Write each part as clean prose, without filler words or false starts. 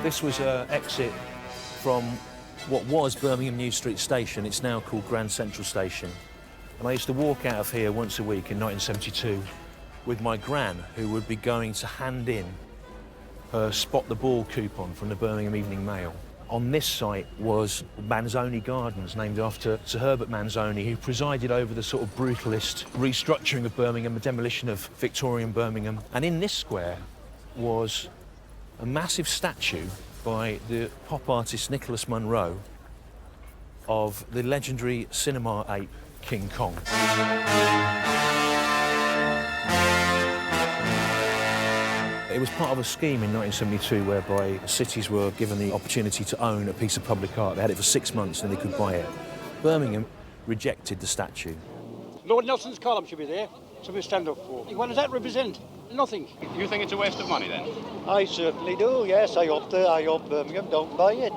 This was an exit from what was Birmingham New Street Station. It's now called Grand Central Station. And I used to walk out of here once a week in 1972 with my gran, who would be going to hand in her Spot the Ball coupon from the Birmingham Evening Mail. On this site was Manzoni Gardens, named after Sir Herbert Manzoni, who presided over the sort of brutalist restructuring of Birmingham, the demolition of Victorian Birmingham. And in this square was a massive statue by the pop artist Nicholas Munro of the legendary cinema ape King Kong. It was part of a scheme in 1972 whereby cities were given the opportunity to own a piece of public art. They had it for 6 months and they could buy it. Birmingham rejected the statue. Lord Nelson's column should be there, so we stand up for. What does that represent? Nothing. You think it's a waste of money then? I certainly do, yes. I hope Birmingham don't buy it.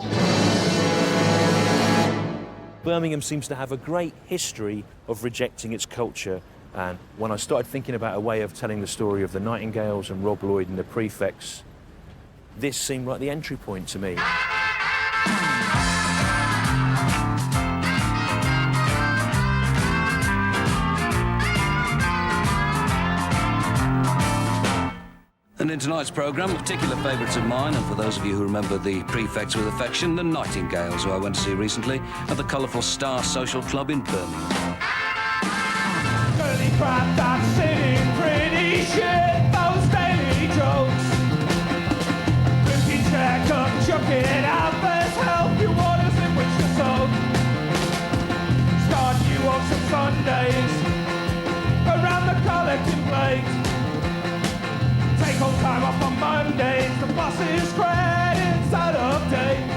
Birmingham seems to have a great history of rejecting its culture. And when I started thinking about a way of telling the story of the Nightingales and Rob Lloyd and the Prefects, this seemed like the entry point to me. And in tonight's programme, particular favourites of mine, and for those of you who remember the Prefects with affection, the Nightingales, who I went to see recently at the colourful Star Social Club in Birmingham. Crap, that's sitting pretty shit, those daily jokes. Looking check up, chuck it out, there's help, you want us in which to soak. Start you on some Sundays, around the collecting plate. Take all time off on Mondays, the boss's credits out of date.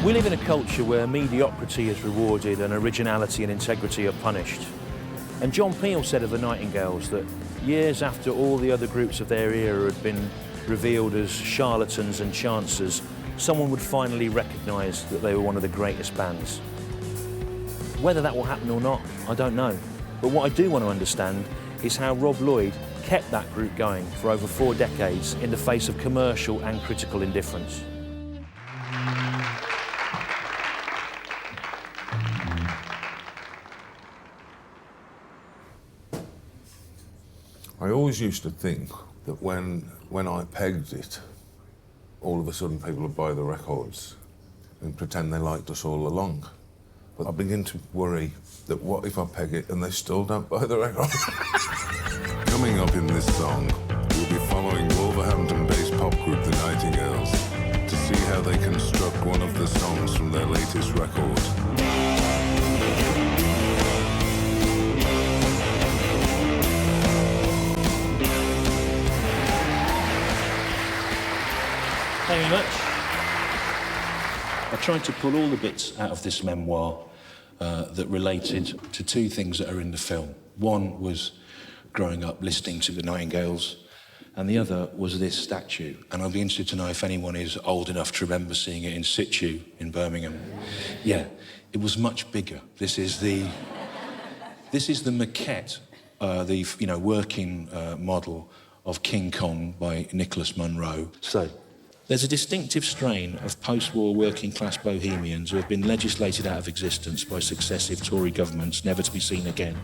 We live in a culture where mediocrity is rewarded and originality and integrity are punished. And John Peel said of the Nightingales that years after all the other groups of their era had been revealed as charlatans and chancers, someone would finally recognise that they were one of the greatest bands. Whether that will happen or not, I don't know. But what I do want to understand is how Rob Lloyd kept that group going for over 4 decades in the face of commercial and critical indifference. I always used to think that when I pegged it, all of a sudden people would buy the records and pretend they liked us all along. But I begin to worry that what if I peg it and they still don't buy the record? Coming up in this song, we'll be following Wolverhampton-based pop group The Nightingales to see how they construct one of the songs from their latest record. Thank you very much. I tried to pull all the bits out of this memoir that related to 2 things that are in the film. One was growing up listening to the Nightingales, and the other was this statue. And I'd be interested to know if anyone is old enough to remember seeing it in situ in Birmingham. Yeah, it was much bigger. This is the maquette, the working model of King Kong by Nicholas Munro. So, there's a distinctive strain of post-war working-class bohemians who have been legislated out of existence by successive Tory governments, never to be seen again.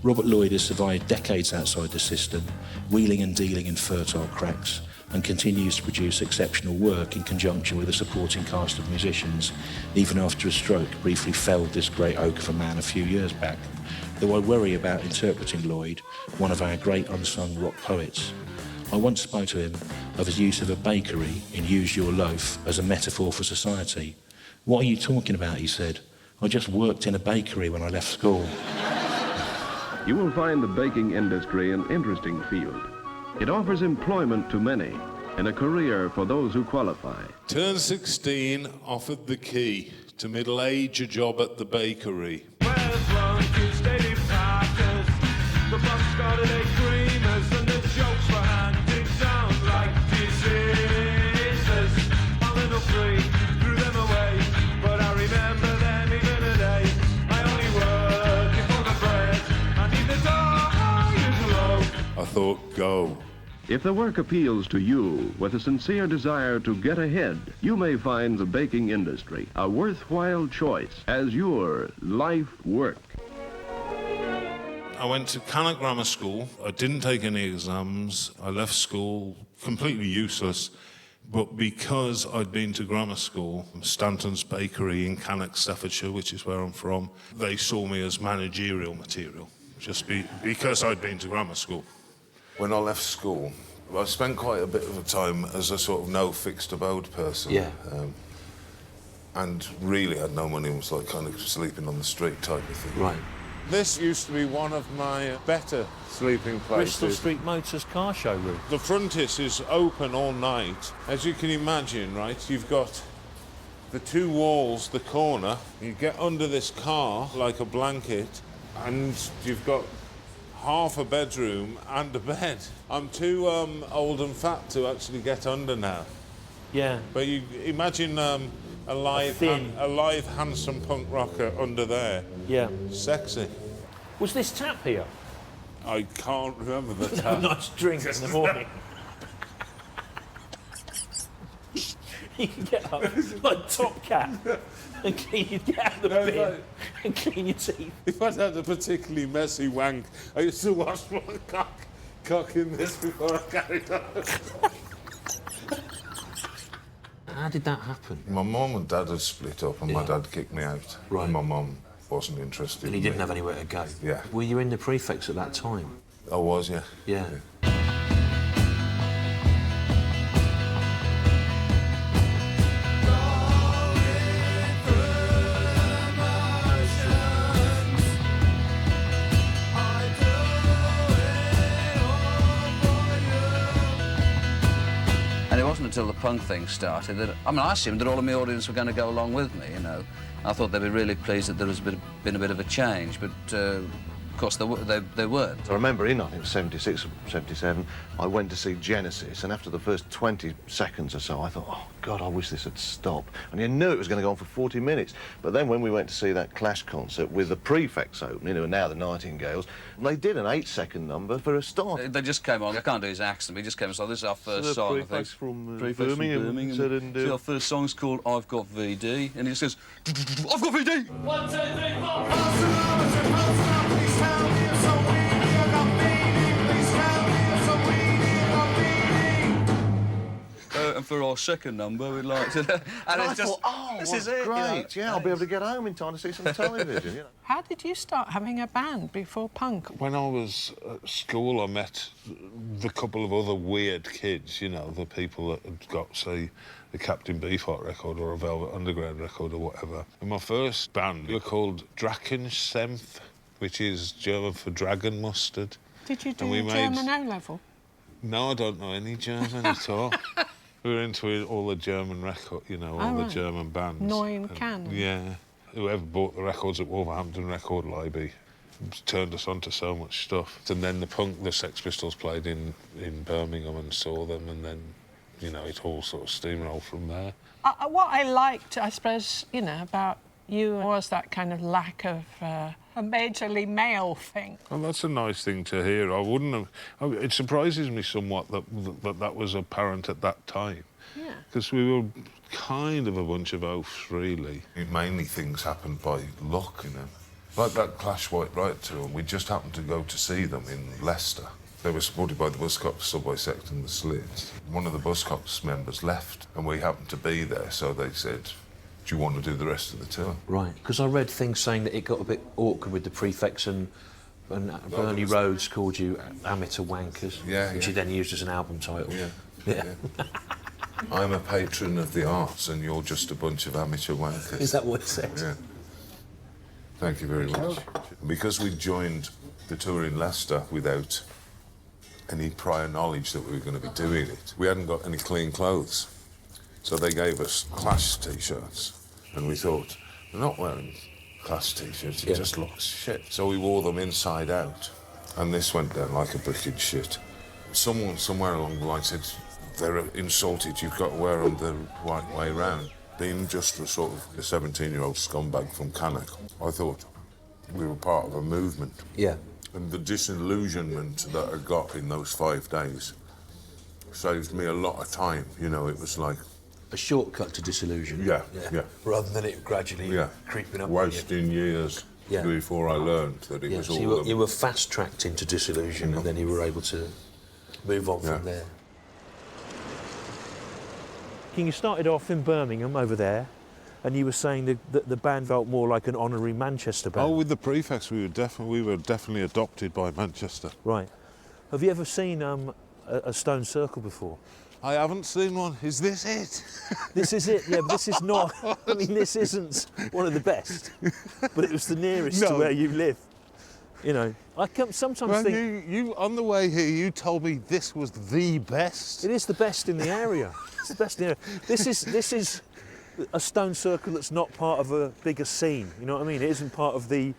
Robert Lloyd has survived decades outside the system, wheeling and dealing in fertile cracks, and continues to produce exceptional work in conjunction with a supporting cast of musicians, even after a stroke briefly felled this great oak of a man a few years back. Though I worry about interpreting Lloyd, one of our great unsung rock poets. I once spoke to him of his use of a bakery in Use Your Loaf as a metaphor for society. What are you talking about, he said. I just worked in a bakery when I left school. You will find the baking industry an interesting field. It offers employment to many, and a career for those who qualify. Turn 16, offered the key to middle age, a job at the bakery. The bus started eight creamers and the jokes were handed down like diseases. A little free, threw them away, but I remember them even today. I only work for the bread, I need the dough, I thought, go. If the work appeals to you with a sincere desire to get ahead, you may find the baking industry a worthwhile choice as your life work. I went to Cannock Grammar School. I didn't take any exams. I left school completely useless. But because I'd been to grammar school, Stanton's Bakery in Cannock, Staffordshire, which is where I'm from, they saw me as managerial material, because I'd been to grammar school. When I left school, I spent quite a bit of a time as a sort of no fixed abode person. Yeah. And really had no money and was like kind of sleeping on the street type of thing. Right. This used to be one of my better sleeping places. Bristol Street Motors car showroom. The frontis is open all night. As you can imagine, right, you've got the two walls, the corner. You get under this car like a blanket, and you've got half a bedroom and a bed. I'm too old and fat to actually get under now. Yeah. But you imagine a live, handsome punk rocker under there. Yeah. Sexy. Was this tap here? I can't remember the A time. nice drink in the morning. You can get up like Top Cat and get out of the bin and clean your teeth. If I'd had a particularly messy wank, I used to wash my cock in this before I carried on. How did that happen? My mum and dad had split up, and my dad kicked me out. Right. And my mum wasn't interested. And he in didn't me. have anywhere to go? Yeah. Were you in the Prefects at that time? I was, yeah. Yeah. And it wasn't until the punk thing started that, I mean, I assumed that all of my audience were going to go along with me, you know. I thought they'd be really pleased that there was been a bit of a change, but of course they weren't. I remember in, I think it was 76 or 77, I went to see Genesis, and after the first 20 seconds or so, I thought, oh, God, I wish this had stopped. And you knew it was going to go on for 40 minutes. But then when we went to see that Clash concert with the Prefects opening, who are now the Nightingales, they did an 8-second number for a start. They just came on, I can't do his accent, but he just came and said, this is our first song, I think. Prefects from Prefects Birmingham. Said, and, our first song's called I've Got VD, and he just goes, I've got VD! 1, 2, 3, 4. And for our second number, we'd like to... and I thought, oh, this well, is it. great, yeah, I'll be able to get home in time to see some television, you know. How did you start having a band before punk? When I was at school, I met the couple of other weird kids, you know, the people that had got, say, the Captain Beefheart record or a Velvet Underground record or whatever. And my first band, we were called Drachensenf, which is German for dragon mustard. Did you do we the made- German O-level? No, I don't know any German at all. We were into all the German record, you know, all the right. German bands. Neuen And, Can. yeah. Whoever bought the records at Wolverhampton Record Library turned us on to so much stuff. And then the Sex Pistols played in Birmingham and saw them, and then, you know, it all sort of steamrolled from there. What I liked, I suppose, you know, about you was that kind of lack of a majorly male thing. Well, that's a nice thing to hear. I wouldn't have... It surprises me somewhat that was apparent at that time. Yeah. Because we were kind of a bunch of oafs, really. Mainly things happened by luck, you know. Like that Clash White Riot tour, we just happened to go to see them in Leicester. They were supported by the Buzzcocks, Subway Sect and the Slits. One of the Buzzcocks members left, and we happened to be there, so they said, do you want to do the rest of the tour? Right, because I read things saying that it got a bit awkward with the Prefects and Bernie Rhodes called you amateur wankers, which he then used as an album title. Yeah. I'm a patron of the arts and you're just a bunch of amateur wankers. Is that what it said? Yeah. Thank you very much. Because we joined the tour in Leicester without any prior knowledge that we were going to be doing it. We hadn't got any clean clothes. So they gave us Clash T-shirts, and we thought, we're not wearing Clash T-shirts, it just looks shit. So we wore them inside out, and this went down like a brick in shit. Someone somewhere along the line said, they're insulted, you've got to wear them the right way round. Being just a sort of a 17-year-old scumbag from Cannock, I thought we were part of a movement. Yeah. And the disillusionment that I got in those 5 days saved me a lot of time, you know, it was like... A shortcut to disillusion. Yeah. Rather than it gradually creeping up. Wasting years before I learned that it was so all... you were fast-tracked into disillusion and then you were able to move on from there. You started off in Birmingham over there, and you were saying that the band felt more like an honorary Manchester band. Oh, with the Prefects, we were definitely adopted by Manchester. Right. Have you ever seen a Stone Circle before? I haven't seen one. Is this it? This is it, yeah, but this is not... I mean, this isn't one of the best, but it was the nearest to where you live. You know, I sometimes think... You, on the way here, you told me this was the best. It is the best in the area. It's the best in the area. This is a Stone Circle that's not part of a bigger scene, you know what I mean? It isn't part of the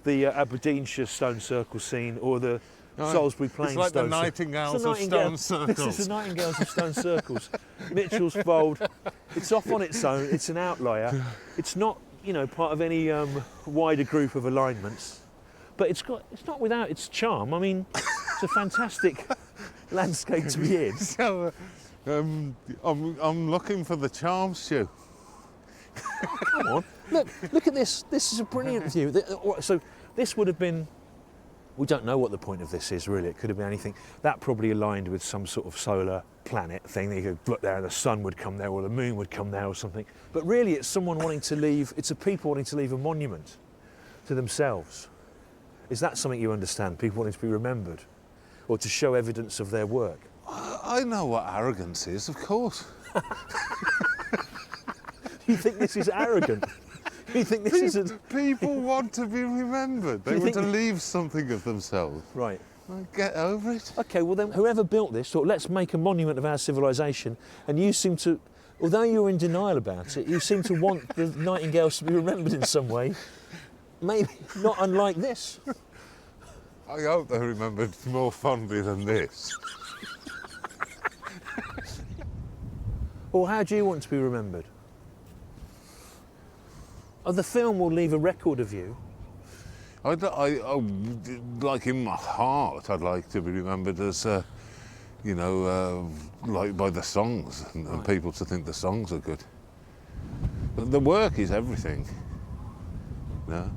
Aberdeenshire Stone Circle scene or the Salisbury Plains Stone Circle. It's like the Nightingales of Stone Circles. This is the Nightingales of Stone Circles. Nicholls fold. It's off on its own. It's an outlier. It's not, you know, part of any wider group of alignments. But it's not without its charm. I mean, it's a fantastic landscape to be in. So, I'm looking for the charm, Stu. Come on, look at this. This is a brilliant view. So this would have been. We don't know what the point of this is really. It could have been anything. That probably aligned with some sort of solar planet thing. You could look there, and the sun would come there, or the moon would come there, or something. But really, it's someone wanting to leave. It's a people wanting to leave a monument to themselves. Is that something you understand? People wanting to be remembered, or to show evidence of their work? I know what arrogance is, of course. You think this is arrogant? You think this is People want to be remembered. They want to leave something of themselves. Right. Well, get over it. OK, well then, whoever built this thought, let's make a monument of our civilization, and you seem to, although you're in denial about it, you seem to want the Nightingales to be remembered in some way. Maybe not unlike this. I hope they're remembered more fondly than this. Or how do you want to be remembered? Oh, the film will leave a record of you. I like in my heart, I'd like to be remembered as, you know, like by the songs, and people to think the songs are good. But the work is everything. No.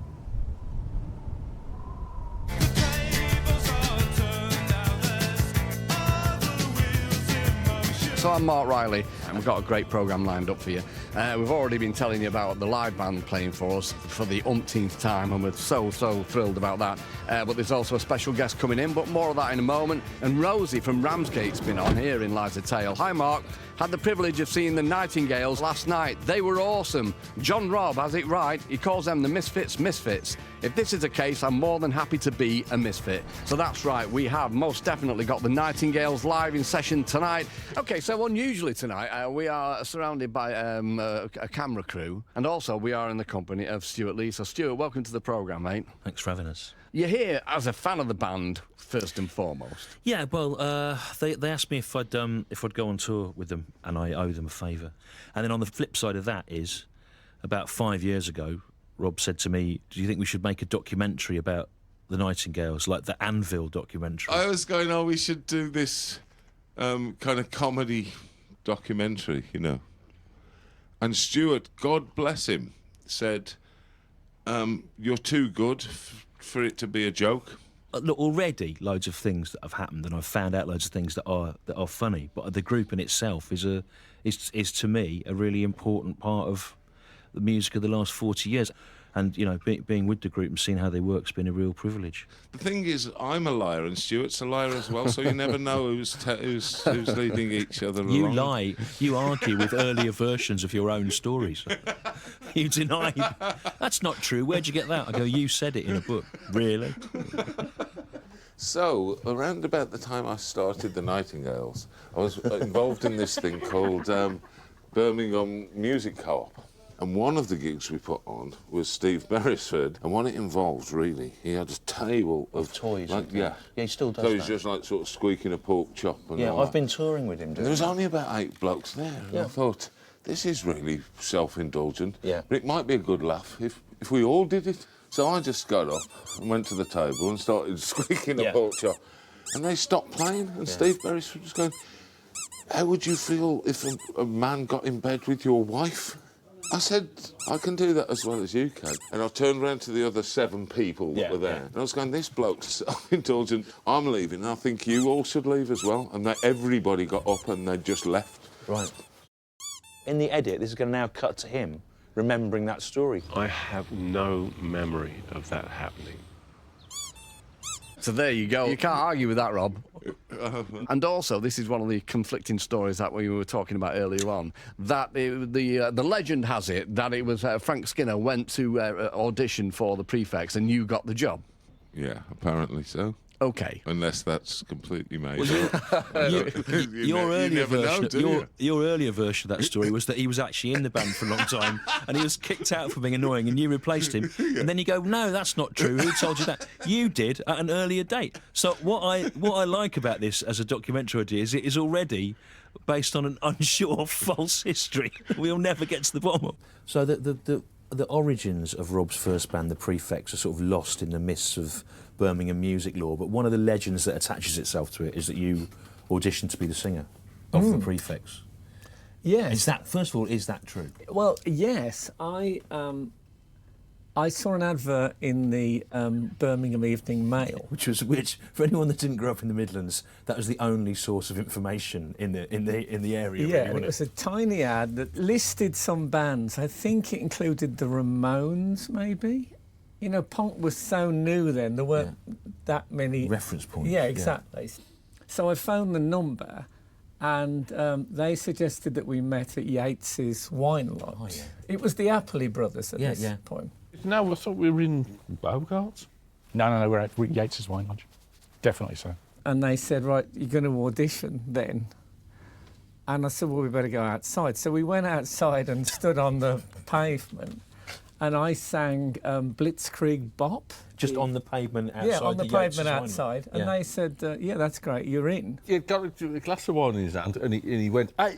So I'm Mark Riley, and we've got a great programme lined up for you. We've already been telling you about the live band playing for us for the umpteenth time, and we're so thrilled about that. But there's also a special guest coming in, but more of that in a moment. And Rosie from Ramsgate's been on here in Liza Tale. Hi, Mark. Had the privilege of seeing the Nightingales last night. They were awesome. John Robb has it right. He calls them the Misfits. If this is the case, I'm more than happy to be a misfit. So that's right, we have most definitely got the Nightingales live in session tonight. OK, so unusually tonight, we are surrounded by a camera crew, and also we are in the company of Stewart Lee. So, Stewart, welcome to the programme, mate. Thanks for having us. You're here as a fan of the band, first and foremost. Yeah, well, they asked me if I'd go on tour with them, and I owe them a favour. And then on the flip side of that is, about 5 years ago, Rob said to me, do you think we should make a documentary about the Nightingales, like the Anvil documentary? I was going, we should do this kind of comedy documentary, you know. And Stewart, God bless him, said, you're too good for it to be a joke. Look, already loads of things that have happened, and I've found out loads of things that are funny. But the group in itself is to me a really important part of the music of the last 40 years. And you know, being with the group and seeing how they work has been a real privilege. The thing is, I'm a liar and Stuart's a liar as well, so you never know who's leading each other along. You lie. You argue with earlier versions of your own stories. You deny. That's not true. Where'd you get that? I go, you said it in a book. Really? So, around about the time I started the Nightingales, I was involved in this thing called Birmingham Music Co-op. And one of the gigs we put on was Steve Beresford, and what it involved, really, he had a table of toys. Like, yeah, he still does so that. he's just like sort of squeaking a pork chop. And Yeah, all I've that. been touring with him. And there was only about 8 blokes there, and I thought, this is really self-indulgent. Yeah. But it might be a good laugh if we all did it. So I just got up and went to the table and started squeaking a pork chop. And they stopped playing, and Steve Beresford was going, how would you feel if a man got in bed with your wife? I said, I can do that as well as you can. And I turned round to the other 7 people that were there. And I was going, this bloke's self-indulgent. I'm leaving, and I think you all should leave as well. And everybody got up and they just left. Right. In the edit, this is going to now cut to him remembering that story. I have no memory of that happening. So there you go. You can't argue with that, Rob. And also, this is one of the conflicting stories that we were talking about earlier on. That the legend has it that it was Frank Skinner went to audition for the Prefects and you got the job. Yeah, apparently so. OK. Unless that's completely made up. Your earlier version of that story was that he was actually in the band for a long time and he was kicked out for being annoying and you replaced him. And then you go, no, that's not true. Who told you that? You did at an earlier date. So what I like about this as a documentary idea is it is already based on an unsure false history we'll never get to the bottom of. So the origins of Rob's first band, the Prefects, are sort of lost in the mists of Birmingham music lore, but one of the legends that attaches itself to it is that you auditioned to be the singer of the Prefects. Yes. Is that, first of all, is that true? Well, yes. I saw an advert in the Birmingham Evening Mail, Which, for anyone that didn't grow up in the Midlands, that was the only source of information in the area. Yeah, really, and it was a tiny ad that listed some bands. I think it included the Ramones, maybe. You know, punk was so new then, there weren't that many... reference points. Yeah, exactly. Yeah. So I phoned the number and they suggested that we met at Yates's wine lot. Oh, yeah. It was the Appley brothers at this point. No, I thought we were in Bogarts. No, we're at Yates's wine lodge. Definitely so. And they said, right, you're going to audition then. And I said, well, we better go outside. So we went outside and stood on the pavement. And I sang Blitzkrieg Bop. Just on the pavement outside? Yeah, on the pavement Yates's outside. wine. And they said, yeah, that's great, you're in. He had got a glass of wine in his hand and he went, hey,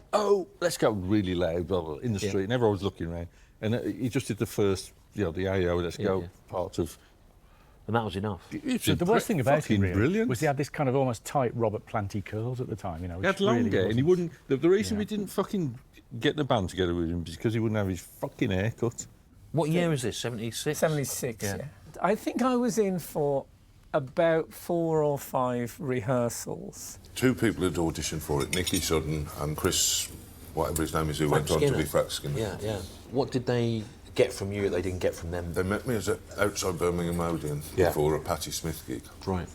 let's go really loud, blah, blah, in the street. And everyone was looking around. And he just did the first, the AO, let's go part of... And that was enough. So the worst thing about him really brilliant. was he had this kind of almost tight Robert Planty curls at the time, you know. He had which long really hair, and he wasn't- wouldn't... The reason we didn't fucking get the band together with him is because he wouldn't have his fucking haircut. What year is this, 76? 76, yeah. I think I was in for about 4 or 5 rehearsals. 2 people had auditioned for it, Nicky Sudden and Chris, whatever his name is, who went on to be Frank Skinner. Yeah, yeah. What did they get from you that they didn't get from them? They met me outside Birmingham Odeon before a Patti Smith gig. Right.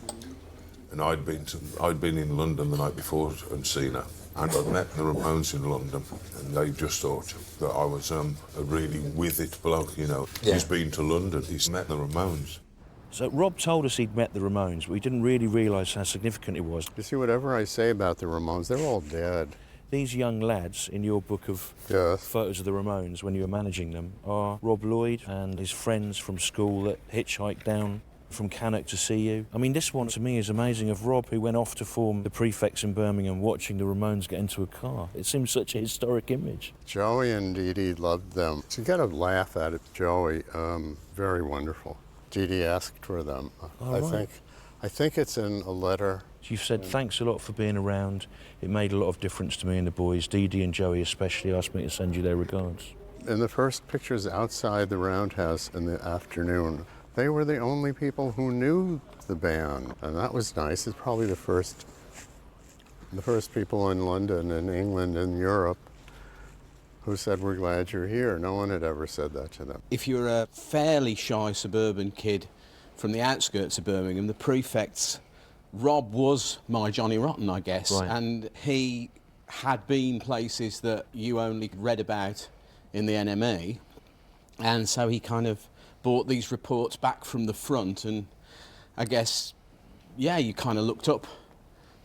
And I'd been in London the night before and seen her. And I'd met the Ramones in London, and they just thought that I was a really with-it bloke, you know. Yeah. He's been to London, he's met the Ramones. So Rob told us he'd met the Ramones, but we didn't really realise how significant it was. You see, whatever I say about the Ramones, they're all dead. These young lads in your book of photos of the Ramones when you were managing them are Rob Lloyd and his friends from school that hitchhiked down from Cannock to see you. I mean, this one to me is amazing, of Rob who went off to form the Prefects in Birmingham watching the Ramones get into a car. It seems such a historic image. Joey and Dee Dee loved them. To get a laugh at it, Joey, very wonderful. Dee Dee asked for them. I think it's in a letter. You've said, thanks a lot for being around. It made a lot of difference to me and the boys. Dee Dee and Joey especially asked me to send you their regards. In the first pictures outside the Roundhouse in the afternoon, they were the only people who knew the band, and that was nice. It's probably the first people in London and England and Europe who said, we're glad you're here. No one had ever said that to them. If you're a fairly shy suburban kid from the outskirts of Birmingham, the Prefects, Rob was my Johnny Rotten, I guess, Right. and he had been places that you only read about in the NME, and so he kind of brought these reports back from the front, and I guess yeah, you kind of looked up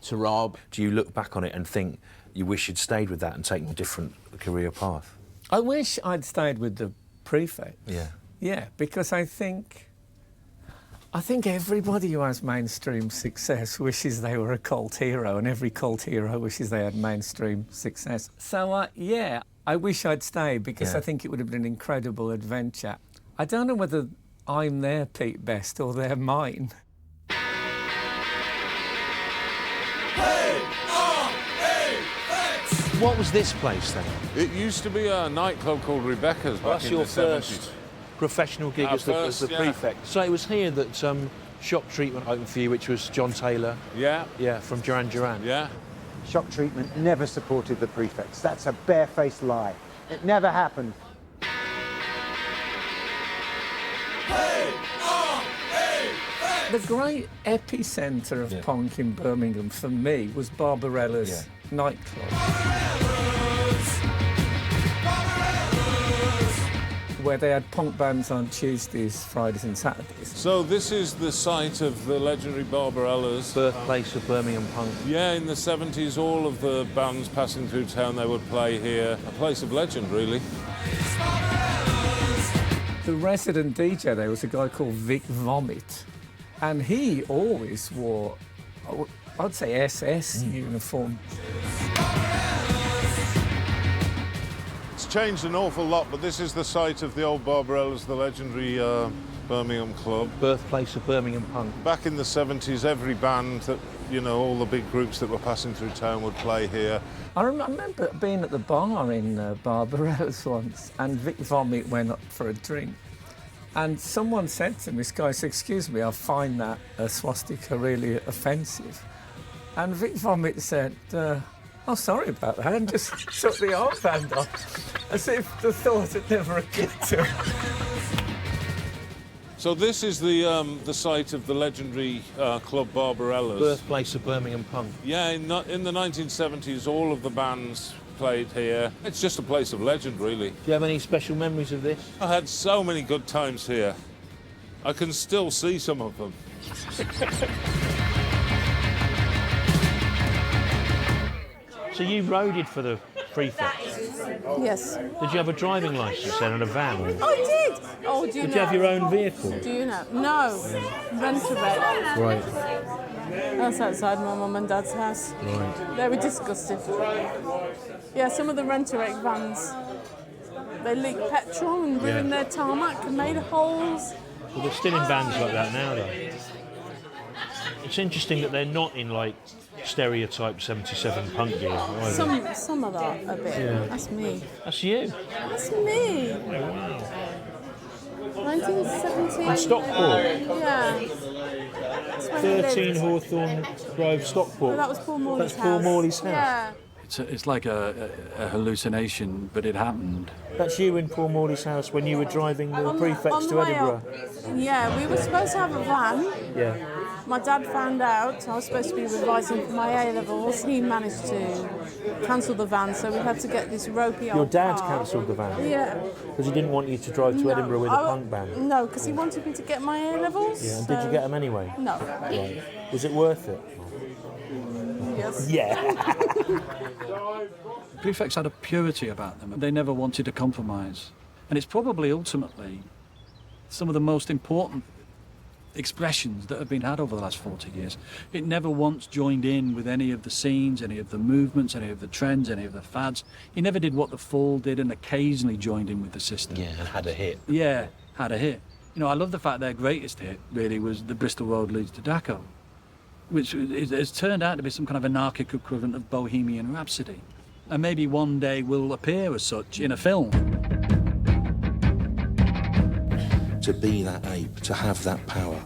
to Rob. Do you look back on it and think you wish you'd stayed with that and taken a different career path? I wish I'd stayed with the Prefect. Yeah. Yeah, because I think everybody who has mainstream success wishes they were a cult hero, and every cult hero wishes they had mainstream success. So, yeah, I wish I'd stayed because I think it would have been an incredible adventure. I don't know whether I'm their Pete Best or they're mine. What was this place then? It used to be a nightclub called Rebecca's back That's in your the first 70s. professional gig as the Prefect. So it was here that Shock Treatment opened for you, which was John Taylor. Yeah. Yeah, from Duran Duran. Yeah. Shock Treatment never supported the Prefects. That's a barefaced lie. It never happened. The great epicentre of punk in Birmingham for me was Barbarella's nightclub. Where they had punk bands on Tuesdays, Fridays and Saturdays. So this is the site of the legendary Barbarella's. Birthplace of Birmingham punk. Yeah, in the 70s, all of the bands passing through town, they would play here. A place of legend, really. The resident DJ there was a guy called Vic Vomit, and he always wore, I'd say, SS uniform. It's changed an awful lot, but this is the site of the old Barbarella's, the legendary Birmingham club. Birthplace of Birmingham punk. Back in the 70s, every band that, you know, all the big groups that were passing through town would play here. I remember being at the bar in Barbarella's once, and Vic Vomit went up for a drink. And someone said to me, this guy said, "Excuse me, I find that swastika really offensive." And Vic Vomit said, "Oh, sorry about that," and just took the armband off, as if the thought had never occurred to him. So this is the site of the legendary club Barbarella's. Birthplace of Birmingham punk. Yeah, in the 1970s, all of the bands played here. It's just a place of legend, really. Do you have any special memories of this? I had so many good times here. I can still see some of them. So you roaded for the Prefect? Yes. Did you have a driving licence then and a van? I did. Oh, do you know? Did you have your own vehicle? Do you know? No. Rent-a-wreck. Right. That's outside my mum and dad's house. Right. They were disgusting. Yeah, some of the rent-a-wreck vans, they leak petrol and ruin their tarmac and made holes. Well, they're still in bands like that now, though. It's interesting that they're not in, like, stereotype 77 punk gear. Some of that a bit. Yeah. That's me. That's you? That's me. Oh, wow. 1917. And Stockport? Yeah. 13 Hawthorne Grove, Stockport. Well, that was Paul Morley's That's Paul Morley's house? Yeah. It's like a hallucination, but it happened. That's you in Paul Morley's house when you were driving the On Prefects the to way Edinburgh? up. Yeah, we were supposed to have a van. Yeah. My dad found out I was supposed to be revising for my A-levels. He managed to cancel the van, so we had to get this ropey old Your dad car. cancelled the van? Yeah. Because he didn't want you to drive to Edinburgh with a punk band? No, because he wanted me to get my A-levels. Yeah, and did you get them anyway? No. Right. Was it worth it? Yes. Yeah. Prefects had a purity about them. They never wanted to compromise. And it's probably ultimately some of the most important expressions that have been had over the last 40 years. It never once joined in with any of the scenes, any of the movements, any of the trends, any of the fads. He never did what the Fall did and occasionally joined in with the system. Yeah, and had a hit. Yeah, had a hit. You know, I love the fact their greatest hit really was The Bristol Road Leads to Dacko, which has turned out to be some kind of anarchic equivalent of Bohemian Rhapsody. And maybe one day will appear as such in a film. To be that ape, to have that power,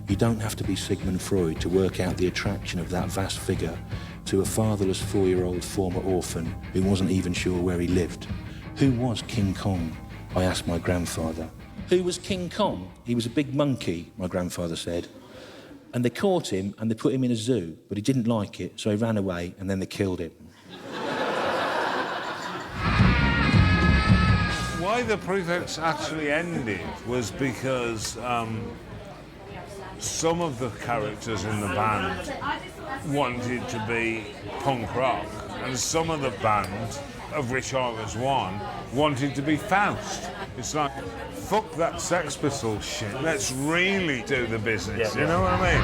you don't have to be Sigmund Freud to work out the attraction of that vast figure to a fatherless 4-year-old former orphan who wasn't even sure where he lived. Who was King Kong? I asked my grandfather. Who was King Kong? He was a big monkey, my grandfather said. And they caught him and they put him in a zoo, but he didn't like it, so he ran away and then they killed him. Why the Prefects actually ended was because some of the characters in the band wanted to be punk rock, and some of the band, of which I was one, wanted to be Faust. It's like, fuck that Sex Pistols shit, let's really do the business, you know what I mean?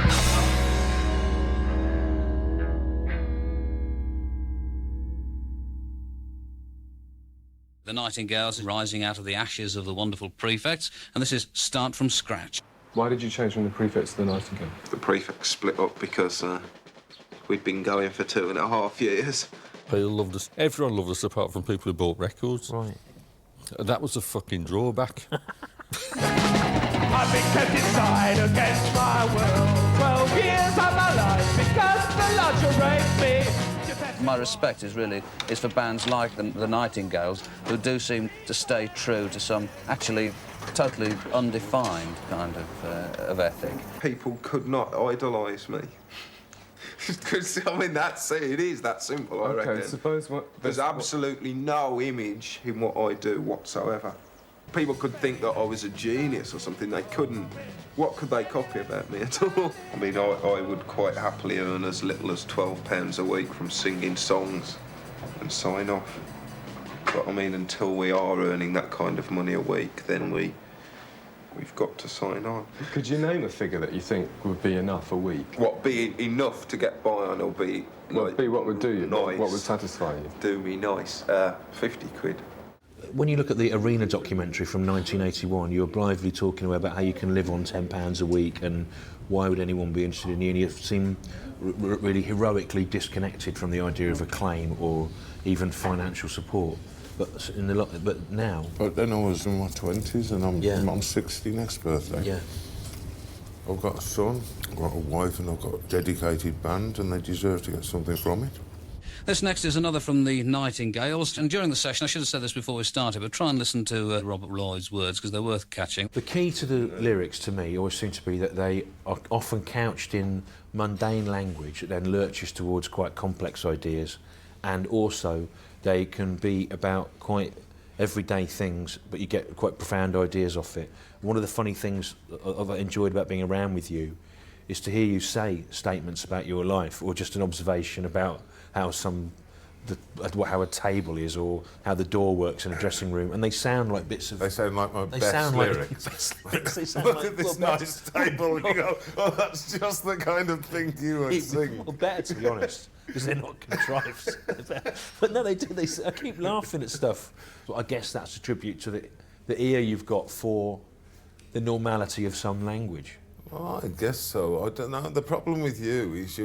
The Nightingales rising out of the ashes of the wonderful Prefects, and this is Start From Scratch. Why did you change from the Prefects to the Nightingales? The Prefects split up because we'd been going for 2.5 years. People loved us. Everyone loved us apart from people who bought records. Right. That was a fucking drawback. I've been kept inside against my will 12 years of my life because the lodger raped me. My respect is for bands like the Nightingales, who do seem to stay true to some actually totally undefined kind of ethic. People could not idolise me. Because, I mean, that's it. It is that simple, I reckon. Suppose what... There's absolutely no image in what I do whatsoever. People could think that I was a genius or something. They couldn't. What could they copy about me at all? I mean, I would quite happily earn as little as £12 a week from singing songs and sign off. But, I mean, until we are earning that kind of money a week, then we've got to sign on. Could you name a figure that you think would be enough a week? What, be enough to get by on, or be... Well, be what would do you? Nice. What would satisfy you? Do me nice. 50 quid. When you look at the Arena documentary from 1981, you're blithely talking about how you can live on £10 a week and why would anyone be interested in you, and you seem really heroically disconnected from the idea of acclaim or even financial support. But now... But then I was in my 20s and I'm 60 next birthday. Yeah. I've got a son, I've got a wife, and I've got a dedicated band, and they deserve to get something from it. This next is another from the Nightingales, and during the session, I should have said this before we started, but try and listen to Robert Lloyd's words, because they're worth catching. The key to the lyrics, to me, always seems to be that they are often couched in mundane language that then lurches towards quite complex ideas, and also they can be about quite everyday things, but you get quite profound ideas off it. One of the funny things I've enjoyed about being around with you is to hear you say statements about your life, or just an observation about how how a table is, or how the door works in a dressing room, and they sound like bits of... They sound like my best lyrics. Look at this nice table, and you go, oh, that's just the kind of thing you would sing. Well, better, to be honest, because they're not contrived. But no, they do. I keep laughing at stuff. But I guess that's a tribute to the ear you've got for the normality of some language. Oh, I guess so. I don't know. The problem with you is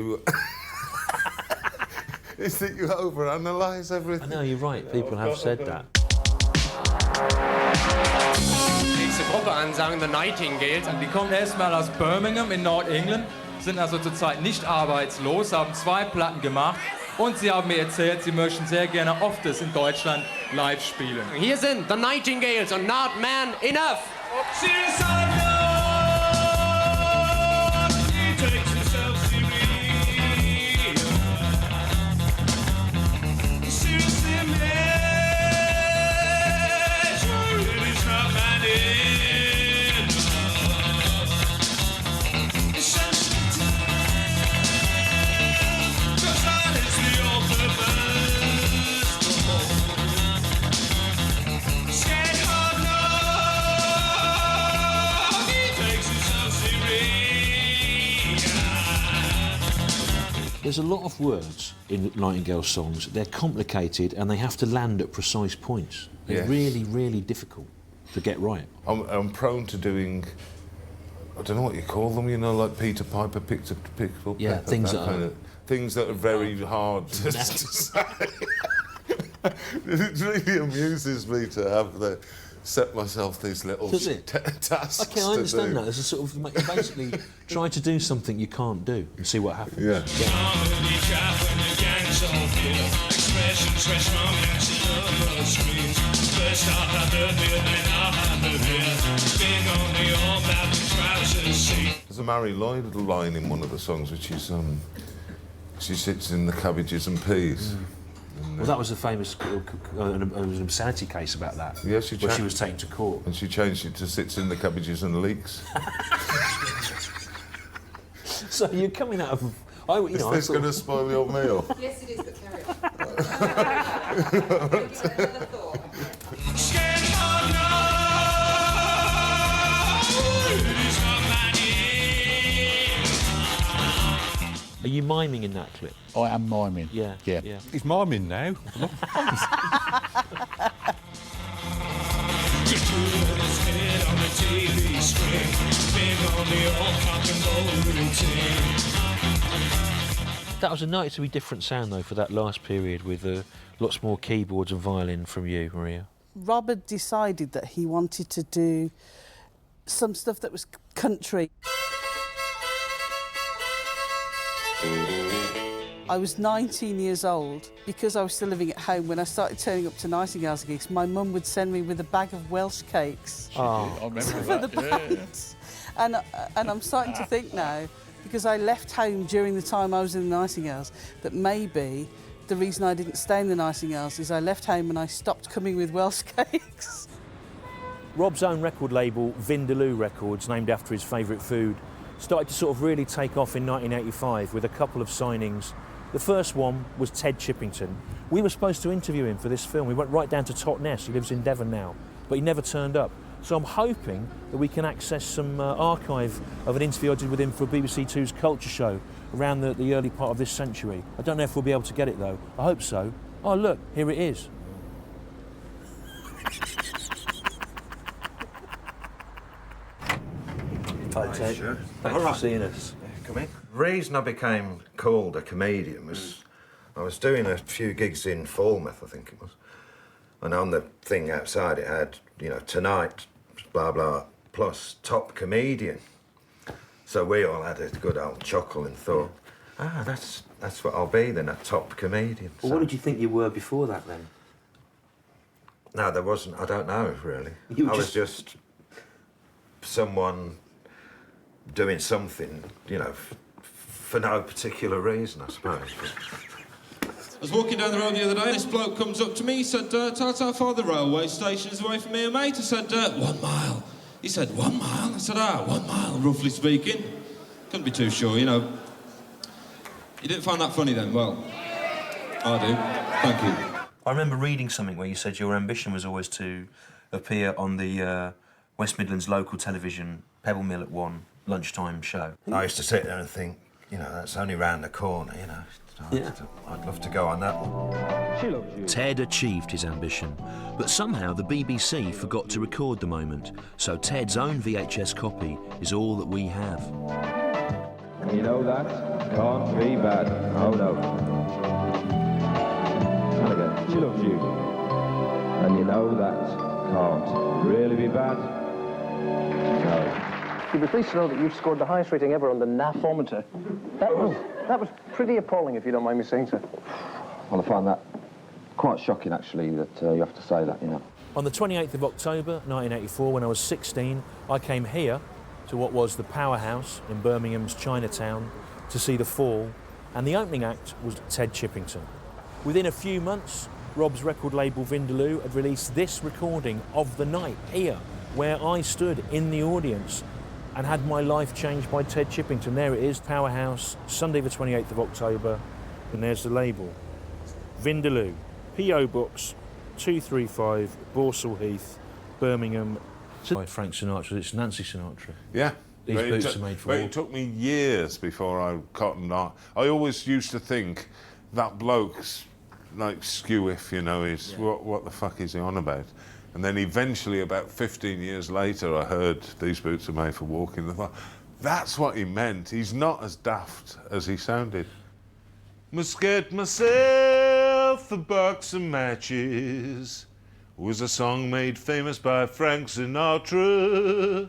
is that you overanalyse everything. I know, you're right. People have said that. Nächste Gruppe ansagen, The Nightingales. Die kommen erstmal aus Birmingham in Nordengland, sind also zurzeit nicht arbeitslos, haben 2 Platten gemacht und sie haben mir erzählt, sie möchten sehr gerne oft in Deutschland live spielen. Hier sind The Nightingales und Not Man Enough. There's a lot of words in Nightingale songs. They're complicated and they have to land at precise points. They're really, really difficult to get right. I'm prone to doing, I don't know what you call them, you know, like Peter Piper picked a pickle. Yeah, things that are very hard to say. It really amuses me to have set myself these little tasks. Okay, I understand that. There's a sort of basically try to do something you can't do and see what happens. Yeah. There's a Mary Lloyd line in one of the songs, which is she sits in the cabbages and peas. Well, that was a famous an insanity case about that. Yeah, where she was taken to court. And she changed it to sits in the cabbages and leaks. So you're coming out of... Is this going to spoil your meal? Yes, it is, but carry on. Are you miming in that clip? I am miming. Yeah. Yeah. He's miming now. That was a noticeably different sound, though, for that last period, with lots more keyboards and violin from you, Maria. Robert decided that he wanted to do some stuff that was country. I was 19 years old. Because I was still living at home, when I started turning up to Nightingales gigs, my mum would send me with a bag of Welsh cakes I remember for the bands. And I'm starting to think now, because I left home during the time I was in the Nightingales, that maybe the reason I didn't stay in the Nightingales is I left home and I stopped coming with Welsh cakes. Rob's own record label, Vindaloo Records, named after his favourite food, started to sort of really take off in 1985 with a couple of signings. The first one was Ted Chippington. We were supposed to interview him for this film. We went right down to Totnes. He lives in Devon now, but he never turned up. So I'm hoping that we can access some archive of an interview I did with him for BBC Two's Culture Show around the early part of this century. I don't know if we'll be able to get it, though. I hope so. Oh, look, here it is. Hi, Ted. Sure. Thanks for seeing us. Come in. The reason I became called a comedian was I was doing a few gigs in Falmouth, I think it was. And on the thing outside it had, you know, tonight, blah, blah, plus top comedian. So we all had a good old chuckle and thought, that's what I'll be then, a top comedian. Well, what did you think you were before that, then? No, there wasn't, I don't know, really. You were I was just someone doing something, you know, for no particular reason, I suppose. I was walking down the road the other day, this bloke comes up to me, he said, tell us how far the railway station is away from here, mate. I said, 1 mile. He said, 1 mile? I said, 1 mile, roughly speaking. Couldn't be too sure, you know. You didn't find that funny then? Well, I do. Thank you. I remember reading something where you said your ambition was always to appear on the West Midlands local television Pebble Mill at 1 lunchtime show. I used to sit there and think, you know, that's only round the corner, you know. I'd love to go on that one. Ted achieved his ambition, but somehow the BBC forgot to record the moment, so Ted's own VHS copy is all that we have. You know that can't be bad. Oh no. And again, she loves you. And you know that can't really be bad. No. You'll be pleased to know that you've scored the highest rating ever on the NAFometer. That was pretty appalling, if you don't mind me saying so. Well, I find that quite shocking, actually, that you have to say that, you know. On the 28th of October 1984, when I was 16, I came here to what was the Powerhouse in Birmingham's Chinatown to see The Fall, and the opening act was Ted Chippington. Within a few months, Rob's record label Vindaloo had released this recording of the night here, where I stood in the audience and had my life changed by Ted Chippington. There it is, Powerhouse, Sunday the 28th of October, and there's the label. Vindaloo, P.O. Box 235, Borsall Heath, Birmingham. By Frank Sinatra, it's Nancy Sinatra. Yeah. These boots are made for But walking. it took me years before I cottoned on. I always used to think that bloke's like skew-if, you know, he's what the fuck is he on about? And then eventually, about 15 years later, I heard these boots are made for walking. I thought, that's what he meant. He's not as daft as he sounded. Must get myself a box of matches was a song made famous by Frank Sinatra.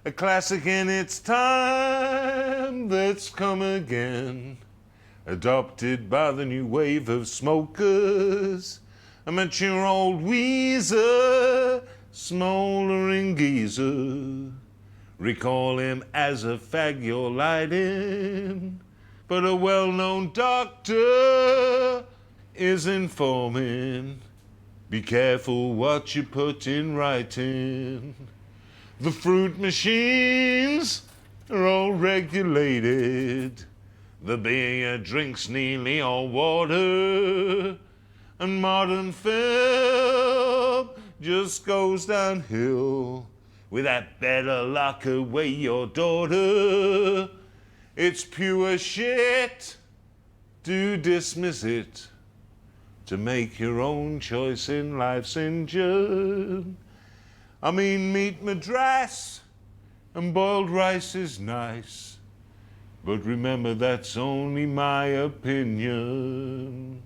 A classic in its time that's come again. Adopted by the new wave of smokers. I met your old Weezer, smouldering geezer. Recall him as a fag you're lighting. But a well-known doctor is informing. Be careful what you put in writing. The fruit machines are all regulated. The beer you drink's nearly all water, and modern film just goes downhill. With that better lock away your daughter. It's pure shit. Do dismiss it. To make your own choice in life's engine. I mean, meat madras and boiled rice is nice. But remember, that's only my opinion.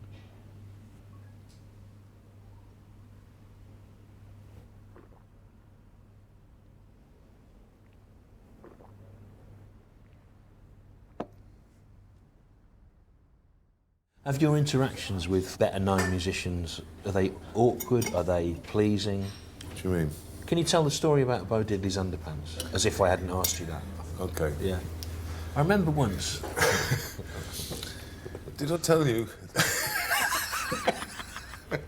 Have your interactions with better-known musicians, are they awkward? Are they pleasing? What do you mean? Can you tell the story about Bo Diddley's underpants? As if I hadn't asked you that. Okay. Yeah. I remember once... Did I tell you? I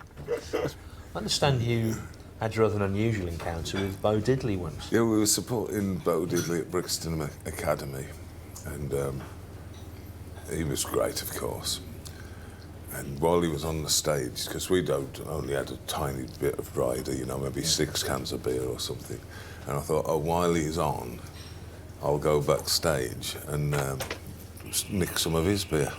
understand you had rather an unusual encounter with Bo Diddley once. Yeah, we were supporting Bo Diddley at Brixton Academy, and he was great, of course. And while he was on the stage, because we only had a tiny bit of rider, you know, maybe 6 cans of beer or something, and I thought, oh, while he's on, I'll go backstage and nick some of his beer.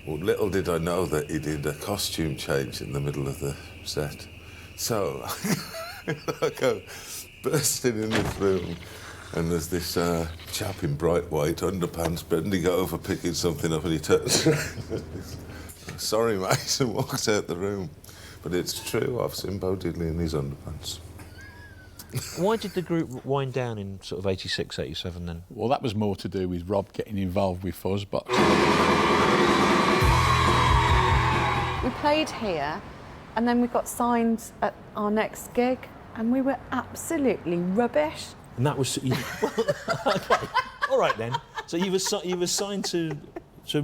Well, little did I know that he did a costume change in the middle of the set. So I go bursting in this room, and there's this chap in bright white underpants bending over, picking something up, and he turns around. Sorry, mate, and walks out the room. But it's true, I've seen Bo Diddley in his underpants. Why did the group wind down in sort of 86, 87 then? Well, that was more to do with Rob getting involved with Fuzzbox. We played here, and then we got signed at our next gig, and we were absolutely rubbish. And that was... OK, all right then. So you were signed to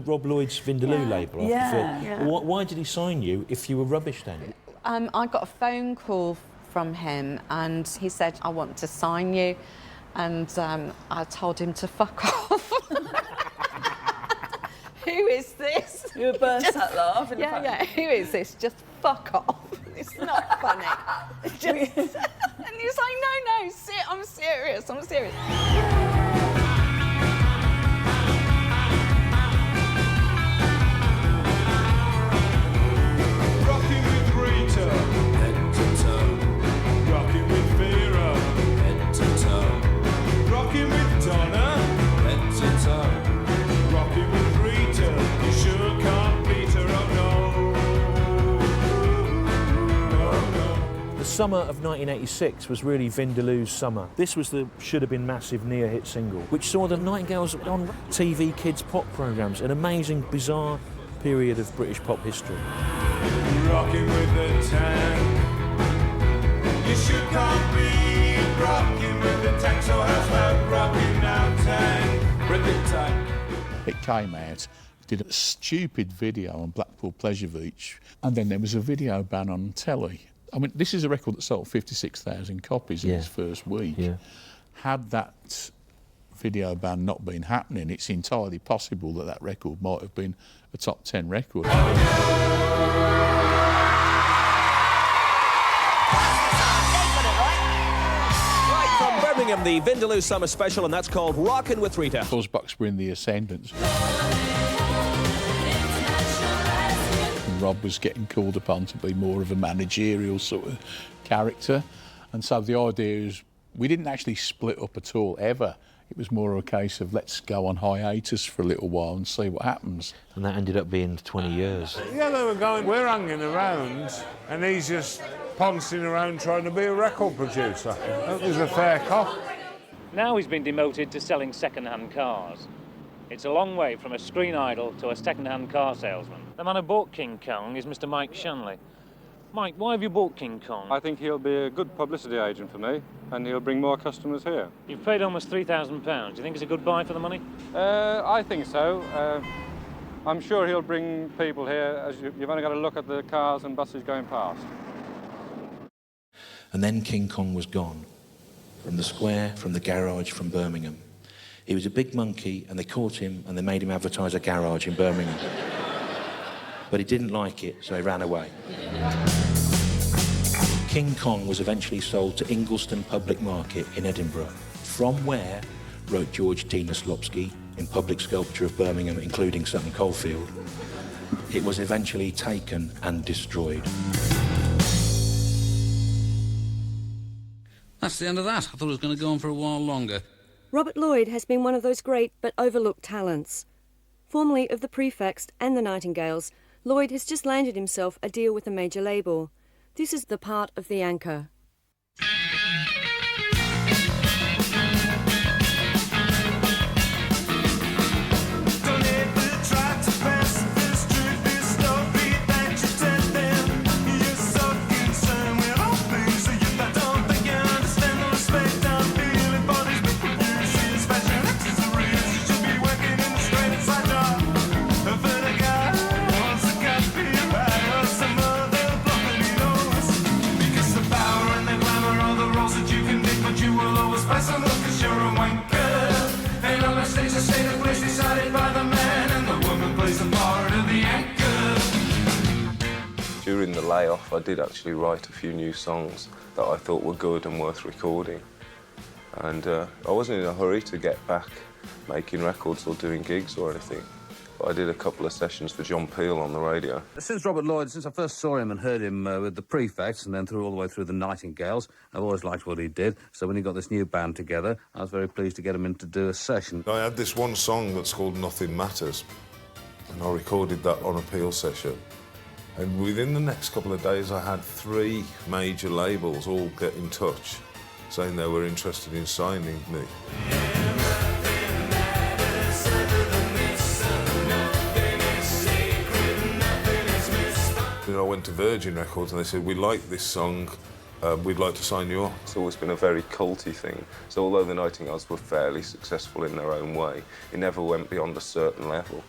Rob Lloyd's Vindaloo label? Yeah. Why did he sign you if you were rubbish then? I got a phone call from him, and he said, I want to sign you. And I told him to fuck off. Who is this? You burst that laugh. Yeah, who is this? Just fuck off. It's not funny. And he was like, no, I'm serious. Rocking with Rita, head to toe. Rocking with Vera, head to toe. Rocking with Donna, head to toe. Rocking with Rita, you sure can't beat her, oh no. The summer of 1986 was really Vindaloo's summer. This was the should-have-been massive near-hit single, which saw the Nightingales on TV kids' pop programmes, an amazing, bizarre period of British pop history. Rocking with the tank, you sure can't beat rocking with the tank, so how's that rocking now, tank? With the tank. It came out, did a stupid video on Blackpool Pleasure Beach, and then there was a video ban on telly. I mean, this is a record that sold 56,000 copies in its first week. Yeah. Had that video ban not been happening, it's entirely possible that that record might have been a top 10 record. From Birmingham, the Vindaloo Summer Special, and that's called Rockin' with Rita. Fuzzbox were in the ascendant. Rob was getting called upon to be more of a managerial sort of character, and so the idea is we didn't actually split up at all, ever. It was more a case of let's go on hiatus for a little while and see what happens. And that ended up being 20 years. Yeah, they were going, we're hanging around, and he's just pouncing around trying to be a record producer. That was a fair cop. Now he's been demoted to selling second-hand cars. It's a long way from a screen idol to a second-hand car salesman. The man who bought King Kong is Mr. Mike Shanley. Mike, why have you bought King Kong? I think he'll be a good publicity agent for me, and he'll bring more customers here. You've paid almost £3,000. Do you think it's a good buy for the money? I think so. I'm sure he'll bring people here, as you've only got to look at the cars and buses going past. And then King Kong was gone. From the square, from the garage, from Birmingham. He was a big monkey, and they caught him and they made him advertise a garage in Birmingham. But he didn't like it, so he ran away. King Kong was eventually sold to Ingleston Public Market in Edinburgh, from where, wrote George T. Naslopsky in Public Sculpture of Birmingham, including Sutton Coldfield, it was eventually taken and destroyed. That's the end of that. I thought it was going to go on for a while longer. Robert Lloyd has been one of those great but overlooked talents. Formerly of the Prefects and The Nightingales, Lloyd has just landed himself a deal with a major label. This is the part of The Anchor. During the layoff, I did actually write a few new songs that I thought were good and worth recording. And I wasn't in a hurry to get back making records or doing gigs or anything. But I did a couple of sessions for John Peel on the radio. Since Robert Lloyd, since I first saw him and heard him with the Prefects and then through all the way through the Nightingales, I've always liked what he did. So when he got this new band together, I was very pleased to get him in to do a session. I had this one song that's called Nothing Matters, and I recorded that on a Peel session. And within the next couple of days, I had 3 major labels all get in touch, saying they were interested in signing me. I went to Virgin Records and they said, we like this song, we'd like to sign you on. It's always been a very culty thing. So although the Nightingales were fairly successful in their own way, it never went beyond a certain level.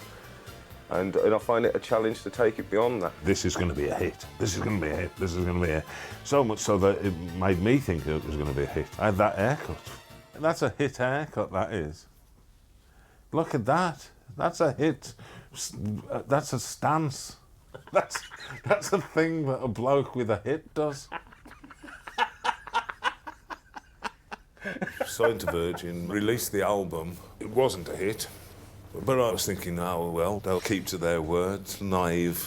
And I find it a challenge to take it beyond that. This is going to be a hit. This is going to be a hit. This is going to be a hit. So much so that it made me think it was going to be a hit. I had that haircut. That's a hit haircut, that is. Look at that. That's a hit. That's a stance. That's a thing that a bloke with a hit does. Signed to Virgin, released the album. It wasn't a hit. But I was thinking, oh, well, they'll keep to their words, naive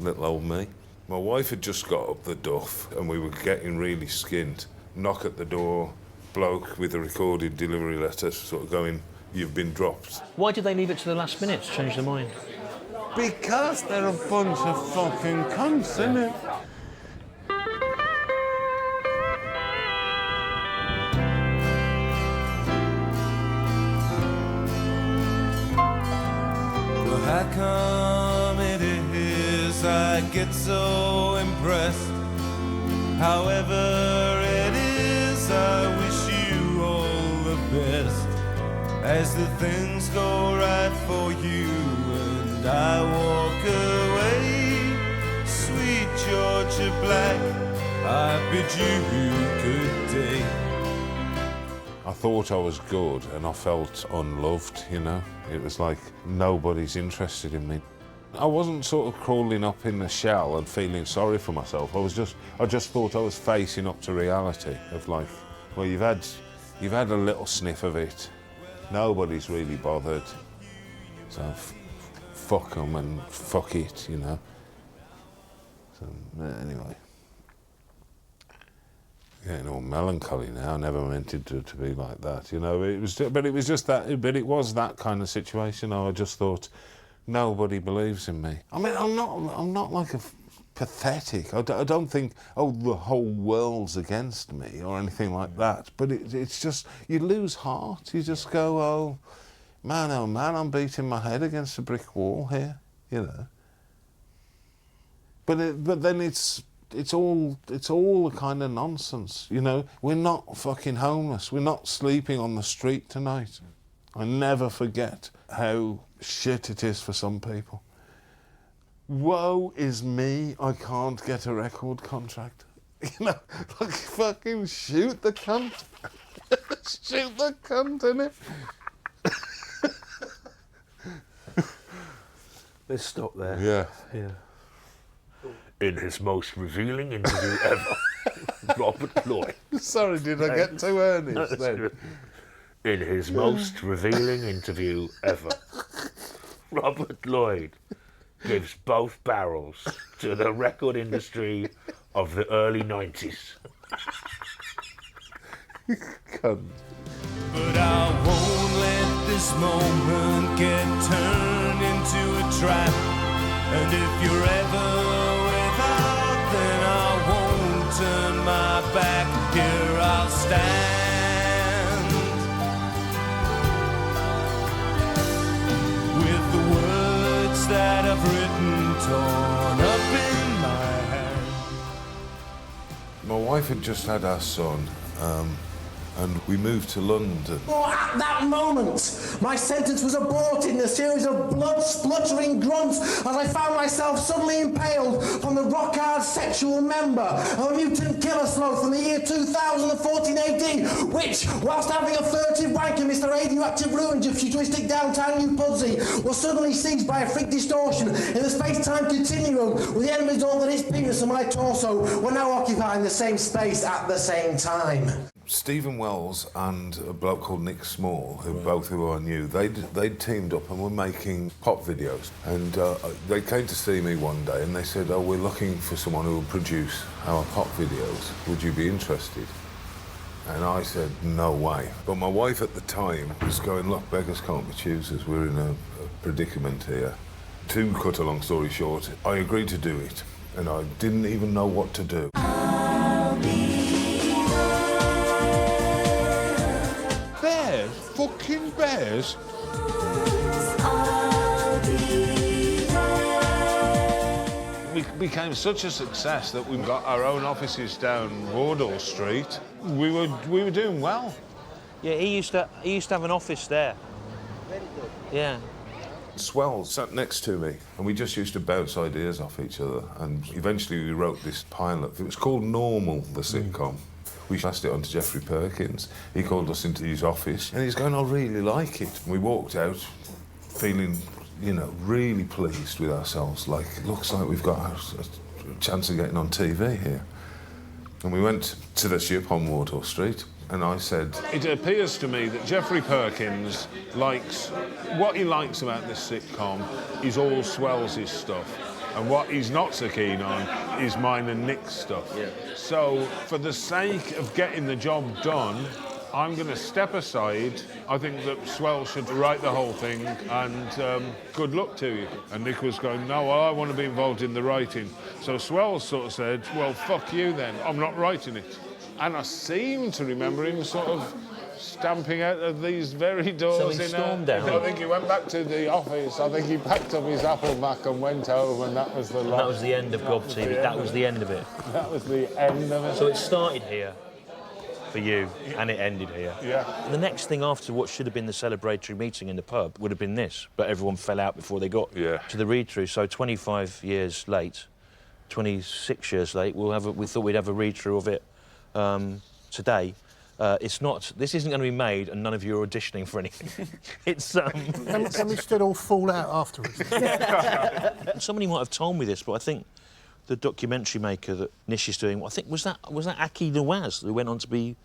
little old me. My wife had just got up the duff and we were getting really skint. Knock at the door, bloke with a recorded delivery letter sort of going, you've been dropped. Why did they leave it to the last minute to change their mind? Because they're a bunch of fucking cunts, innit? How come it is I get so impressed? However it is, I wish you all the best. As the things go right for you and I walk away, sweet Georgia Black, I bid you good day. I thought I was good and I felt unloved, you know. It was like nobody's interested in me. I wasn't sort of crawling up in the shell and feeling sorry for myself. I just thought I was facing up to reality of like, well, you've had a little sniff of it. Nobody's really bothered. So fuck them and fuck it, you know. So anyway. Getting all melancholy now. I never meant it to be like that, you know. It was that kind of situation. I just thought, nobody believes in me. I mean, I'm not like a pathetic. I don't think, oh, the whole world's against me or anything like that. But it's just, you lose heart. You just go, oh man, I'm beating my head against a brick wall here, you know. But then it's all a kind of nonsense, you know. We're not fucking homeless. We're not sleeping on the street tonight. I never forget how shit it is for some people. Woe is me, I can't get a record contract. You know, like fucking shoot the cunt. Shoot the cunt, innit? Let's stop there. Yeah. Yeah. In his most revealing interview ever, Robert Lloyd. Sorry, did I get too earnest then? In his most revealing interview ever, Robert Lloyd gives both barrels to the record industry of the early 90s. Cunt. But I won't let this moment get turned into a trap. And if you're ever without, then I won't turn my back. Here I'll stand with the words that I've written torn up in my hand. My wife had just had our son, and we moved to London. Oh, at that moment, my sentence was aborted in a series of blood-spluttering grunts as I found myself suddenly impaled from the rock-hard sexual member of a mutant killer sloth from the year 2014 AD, which, whilst having a furtive wank in Mr. Radioactive Ruins of futuristic downtown New Pudsey, was suddenly seized by a freak distortion in the space-time continuum, with the end result that his penis and my torso were now occupying the same space at the same time. Stephen Wells and a bloke called Nick Small, who I knew, they'd teamed up and were making pop videos. And they came to see me one day and they said, "Oh, we're looking for someone who will produce our pop videos. Would you be interested?" And I said, "No way." But my wife at the time was going, "Look, beggars can't be choosers. We're in a predicament here." To cut a long story short, I agreed to do it, and I didn't even know what to do. Bears? Fucking bears? We became such a success that we got our own offices down Wardour Street. We were doing well. Yeah, he used to have an office there. Very good. Yeah. Swells sat next to me, and we just used to bounce ideas off each other. And eventually we wrote this pilot. It was called Normal, the sitcom. We passed it on to Geoffrey Perkins. He called us into his office, and he's going, "I really like it." We walked out feeling, you know, really pleased with ourselves. Like, it looks like we've got a chance of getting on TV here. And we went to the ship on Wardour Street, and I said, It appears to me that Geoffrey Perkins likes... What he likes about this sitcom is all Swells' stuff. And what he's not so keen on is mine and Nick's stuff. Yeah. So, for the sake of getting the job done, I'm going to step aside. I think that Swell should write the whole thing, and good luck to you. And Nick was going, "No, well, I want to be involved in the writing." So Swell sort of said, "Well, fuck you then, I'm not writing it." And I seem to remember him sort of stamping out of these very doors. So he stormed out? I think he went back to the office. I think he packed up his apple mac and went home, and that was the last. That was the end of Gob TV. That was the end of it. That was the end of it. So it started here for you, and it ended here. Yeah. And the next thing after what should have been the celebratory meeting in the pub would have been this, but everyone fell out before they got to the read-through. So 25 years late, 26 years late, we thought we'd have a read-through of it today. It's not. This isn't going to be made, and none of you are auditioning for anything. It's. Can we still all fall out afterwards? Somebody might have told me this, but I think the documentary maker that Nish is doing, I think was that Aki Nawaz who went on to be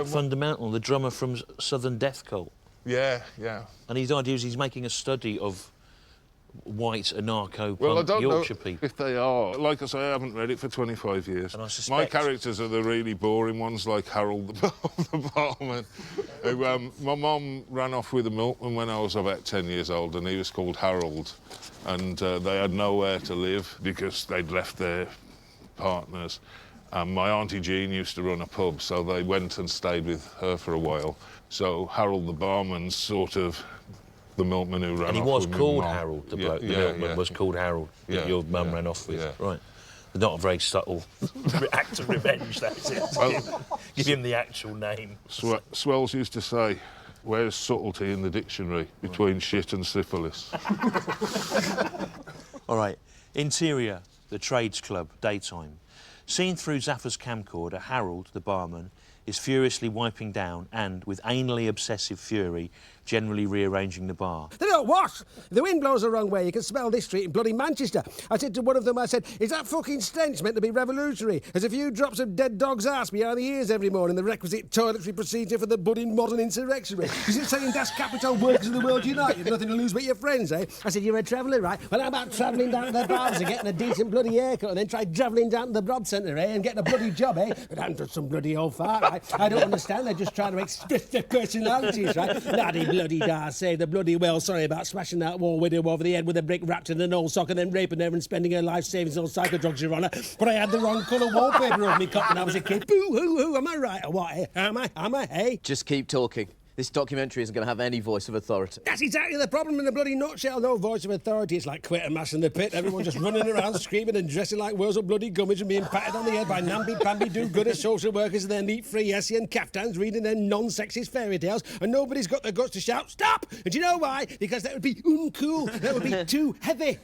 Fundamental, the drummer from Southern Death Cult. Yeah, yeah. And his idea is he's making a study of white anarcho-punk Well, I don't Yorkshire know people. if they are. Like I say, I haven't read it for 25 years. And I suspect... My characters are the really boring ones, like Harold the barman. Who, my mum ran off with a milkman when I was about 10 years old, and he was called Harold. And they had nowhere to live because they'd left their partners. And my Auntie Jean used to run a pub, so they went and stayed with her for a while. So Harold the barman's sort of the milkman who ran off. And he was with called my mum. Harold, the bloke. The milkman was called Harold, that your mum ran off with. Right. Not a very subtle act of revenge, that is it. Well, give him the actual name. Swells used to say, "Where's subtlety in the dictionary between shit and syphilis?" All right. Interior, the Trades Club, daytime. Seen through Zaffa's camcorder, Harold, the barman, is furiously wiping down and, with anally obsessive fury, generally rearranging the bar. They don't what? The wind blows the wrong way. You can smell this street in bloody Manchester. I said to one of them, I said, is that fucking stench meant to be revolutionary? There's a few drops of dead dog's ass behind the ears every morning, the requisite toiletry procedure for the budding modern insurrectionary. Is it saying Das Capital workers of the world unite? You've nothing to lose but your friends, eh? I said, you're a traveller, right? Well, how about travelling down to the bars and getting a decent bloody haircut and then try travelling down to the Broad Centre, eh? And getting a bloody job, eh? But I'm just some bloody old fart, right? I don't understand. They're just trying to express their personalities, right? Laddie bloody da say the bloody well sorry about smashing that war widow over the head with a brick wrapped in an old sock and then raping her and spending her life savings on psychodrugs, Your Honour. But I had the wrong colour wallpaper of me cop when I was a kid. Boo-hoo-hoo, am I right or what, eh? Am I, eh? Just keep talking. This documentary isn't going to have any voice of authority. That's exactly the problem in a bloody nutshell. No voice of authority. It's like Quatermass in the pit. Everyone just running around screaming and dressing like Wurzel bloody gummies and being patted on the head by namby-pamby do-gooder social workers in their neat free Hessian caftans reading their non-sexist fairy tales, and nobody's got the guts to shout, stop! And do you know why? Because that would be uncool. That would be too heavy.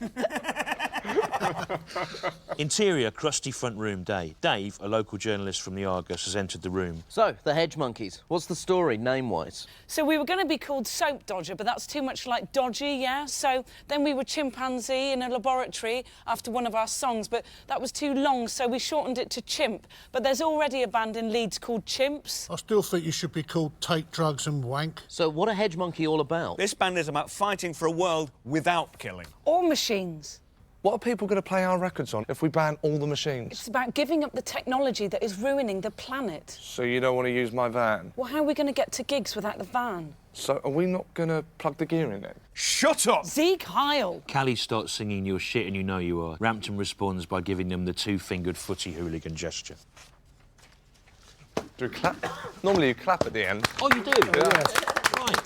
Interior, crusty front room day. Dave, a local journalist from the Argus, has entered the room. So, the Hedge Monkeys. What's the story, name-wise? So we were going to be called Soap Dodger, but that's too much like dodgy, yeah? So then we were Chimpanzee in a laboratory after one of our songs, but that was too long, so we shortened it to Chimp. But there's already a band in Leeds called Chimps. I still think you should be called Take Drugs and Wank. So what are Hedge Monkey all about? This band is about fighting for a world without killing. Or machines. What are people going to play our records on if we ban all the machines? It's about giving up the technology that is ruining the planet. So you don't want to use my van? Well, how are we going to get to gigs without the van? So are we not going to plug the gear in then? Shut up! Sieg Heil! Callie starts singing You're Shit and You Know You Are. Rampton responds by giving them the two-fingered footy hooligan gesture. Do we clap? Normally you clap at the end. Oh, you do? Yeah. Right.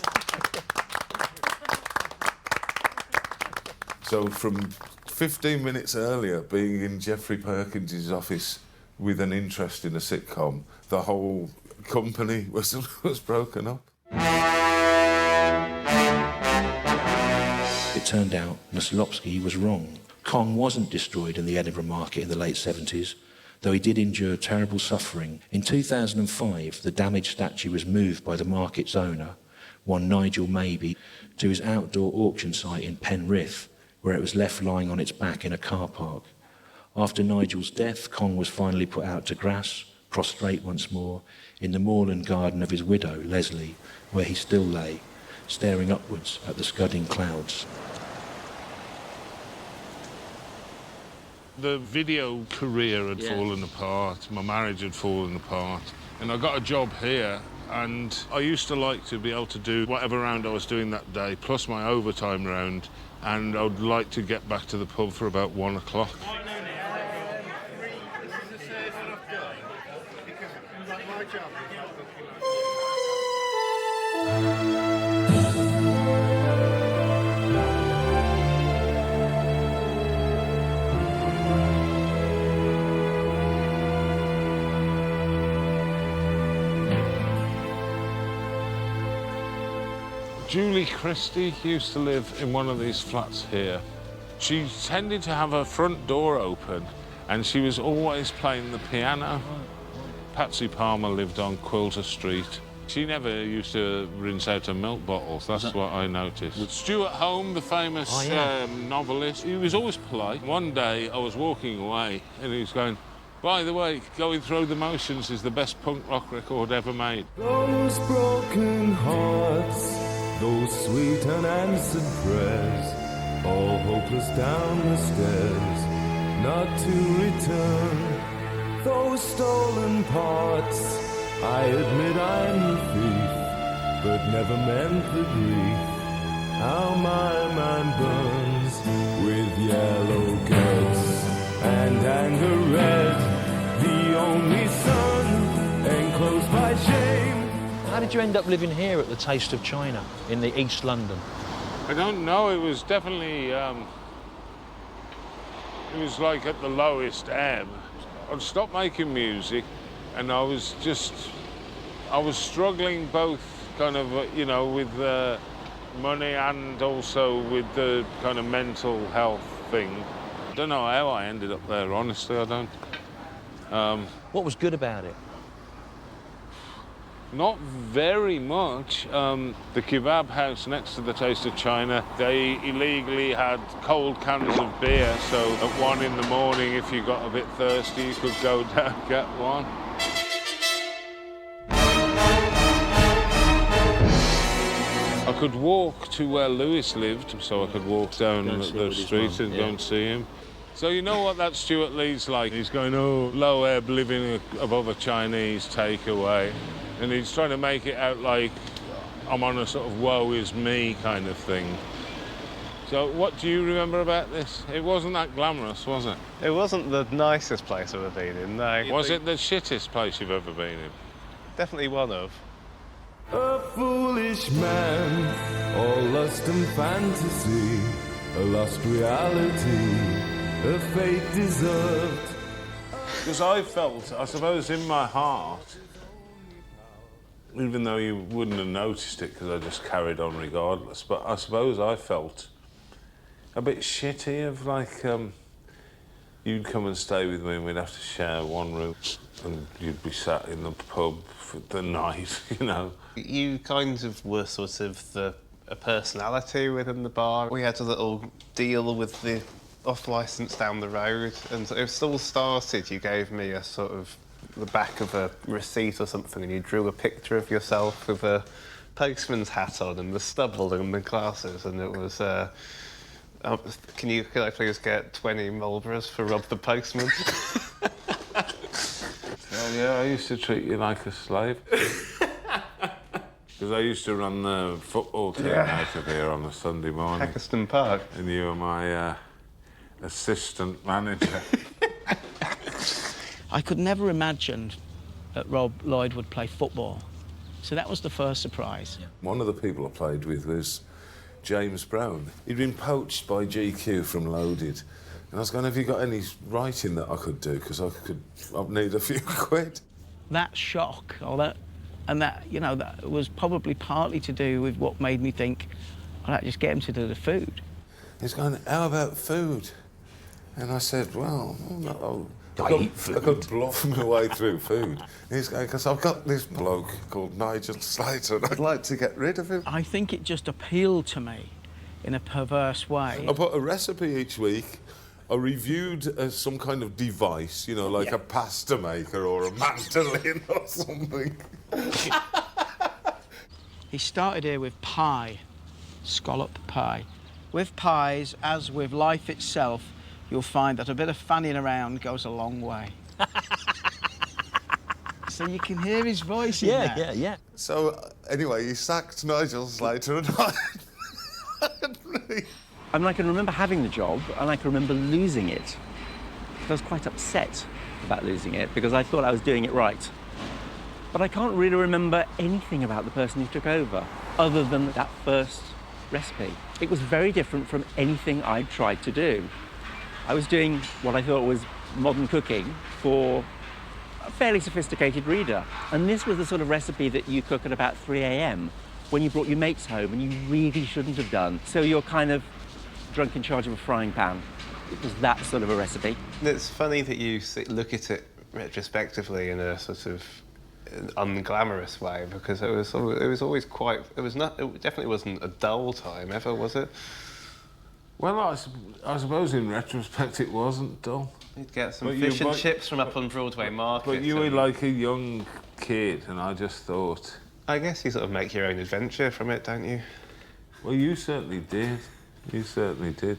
So from 15 minutes earlier, being in Geoffrey Perkins' office with an interest in a sitcom, the whole company was broken up. It turned out Noslovsky was wrong. Kong wasn't destroyed in the Edinburgh market in the late 70s, though he did endure terrible suffering. In 2005, the damaged statue was moved by the market's owner, one Nigel Maybe, to his outdoor auction site in Penrith, where it was left lying on its back in a car park. After Nigel's death, Kong was finally put out to grass, prostrate once more, in the moorland garden of his widow, Leslie, where he still lay, staring upwards at the scudding clouds. The video career had fallen apart, my marriage had fallen apart, and I got a job here, and I used to like to be able to do whatever round I was doing that day, plus my overtime round, and I would like to get back to the pub for about 1 o'clock. Julie Christie used to live in one of these flats here. She tended to have her front door open and she was always playing the piano. Patsy Palmer lived on Quilter Street. She never used to rinse out her milk bottles, that's what I noticed. Stewart Home, the famous novelist, he was always polite. One day I was walking away and he was going, by the way, Going Through the Motions is the best punk rock record ever made. Those broken hearts, those sweet unanswered prayers, all hopeless down the stairs, not to return. Those stolen parts, I admit I'm the thief, but never meant the grief. How my mind burns with yellow guts and anger red, the only sun enclosed by shame. How did you end up living here at the Taste of China in the East London? I don't know, it was definitely, it was like at the lowest ebb. I'd stopped making music and I was struggling both kind of, you know, with money and also with the kind of mental health thing. I don't know how I ended up there, honestly, I don't. What was good about it? Not very much. The kebab house next to the Taste of China, they illegally had cold cans of beer, so at 1 in the morning, if you got a bit thirsty, you could go down and get one. I could walk to where Lewis lived, so I could walk down the street and go and see him. So you know what that Stewart Lee's like? He's going, oh, low ebb living above a Chinese takeaway. And he's trying to make it out like I'm on a sort of woe is me kind of thing. So what do you remember about this? It wasn't that glamorous, was it? It wasn't the nicest place I've ever been in, no. Was it the shittest place you've ever been in? Definitely one of. A foolish man, all lust and fantasy, a lost reality, a fate deserved. Because I felt, I suppose in my heart, even though you wouldn't have noticed it because I just carried on regardless, but I suppose I felt a bit shitty of like, you'd come and stay with me and we'd have to share one room and you'd be sat in the pub for the night, you know. You kind of were sort of a personality within the bar. We had a little deal with the off-licence down the road, and it all started, you gave me a sort of the back of a receipt or something, and you drew a picture of yourself with a postman's hat on and the stubble and the glasses, and it was, can I please get 20 Marlboros for Rob the Postman? Oh yeah, I used to treat you like a slave. Because I used to run the football team out of here on a Sunday morning. Hackerston Park. And you were my assistant manager. I could never imagine that Rob Lloyd would play football. So that was the first surprise. One of the people I played with was James Brown. He'd been poached by GQ from Loaded. And I was going, have you got any writing that I could do? Because I'd need a few quid. That shock, that was probably partly to do with what made me think, I'll just get him to do the food. He's going, how about food? And I said, well, I could bluff my way through food. He's going, because I've got this bloke called Nigel Slater and I'd like to get rid of him. I think it just appealed to me in a perverse way. I put a recipe each week. I reviewed some kind of device, you know, like a pasta maker or a mandolin or something. He started here with pie, scallop pie. With pies, as with life itself, you'll find that a bit of fanning around goes a long way. So you can hear his voice in there. Yeah. So, anyway, he sacked Nigel Slater and I mean, I can remember having the job, and I can remember losing it. I was quite upset about losing it, because I thought I was doing it right. But I can't really remember anything about the person who took over, other than that first recipe. It was very different from anything I'd tried to do. I was doing what I thought was modern cooking for a fairly sophisticated reader. And this was the sort of recipe that you cook at about 3 a.m. when you brought your mates home, and you really shouldn't have done. So you're kind of drunk in charge of a frying pan. It was that sort of a recipe. It's funny that you look at it retrospectively in a sort of unglamorous way, because it was always quite, it definitely wasn't a dull time ever, was it? Well, I suppose in retrospect it wasn't dull. You'd get some fish and chips from up on Broadway Market. But you were like a young kid, and I just thought... I guess you sort of make your own adventure from it, don't you? Well, you certainly did. You certainly did.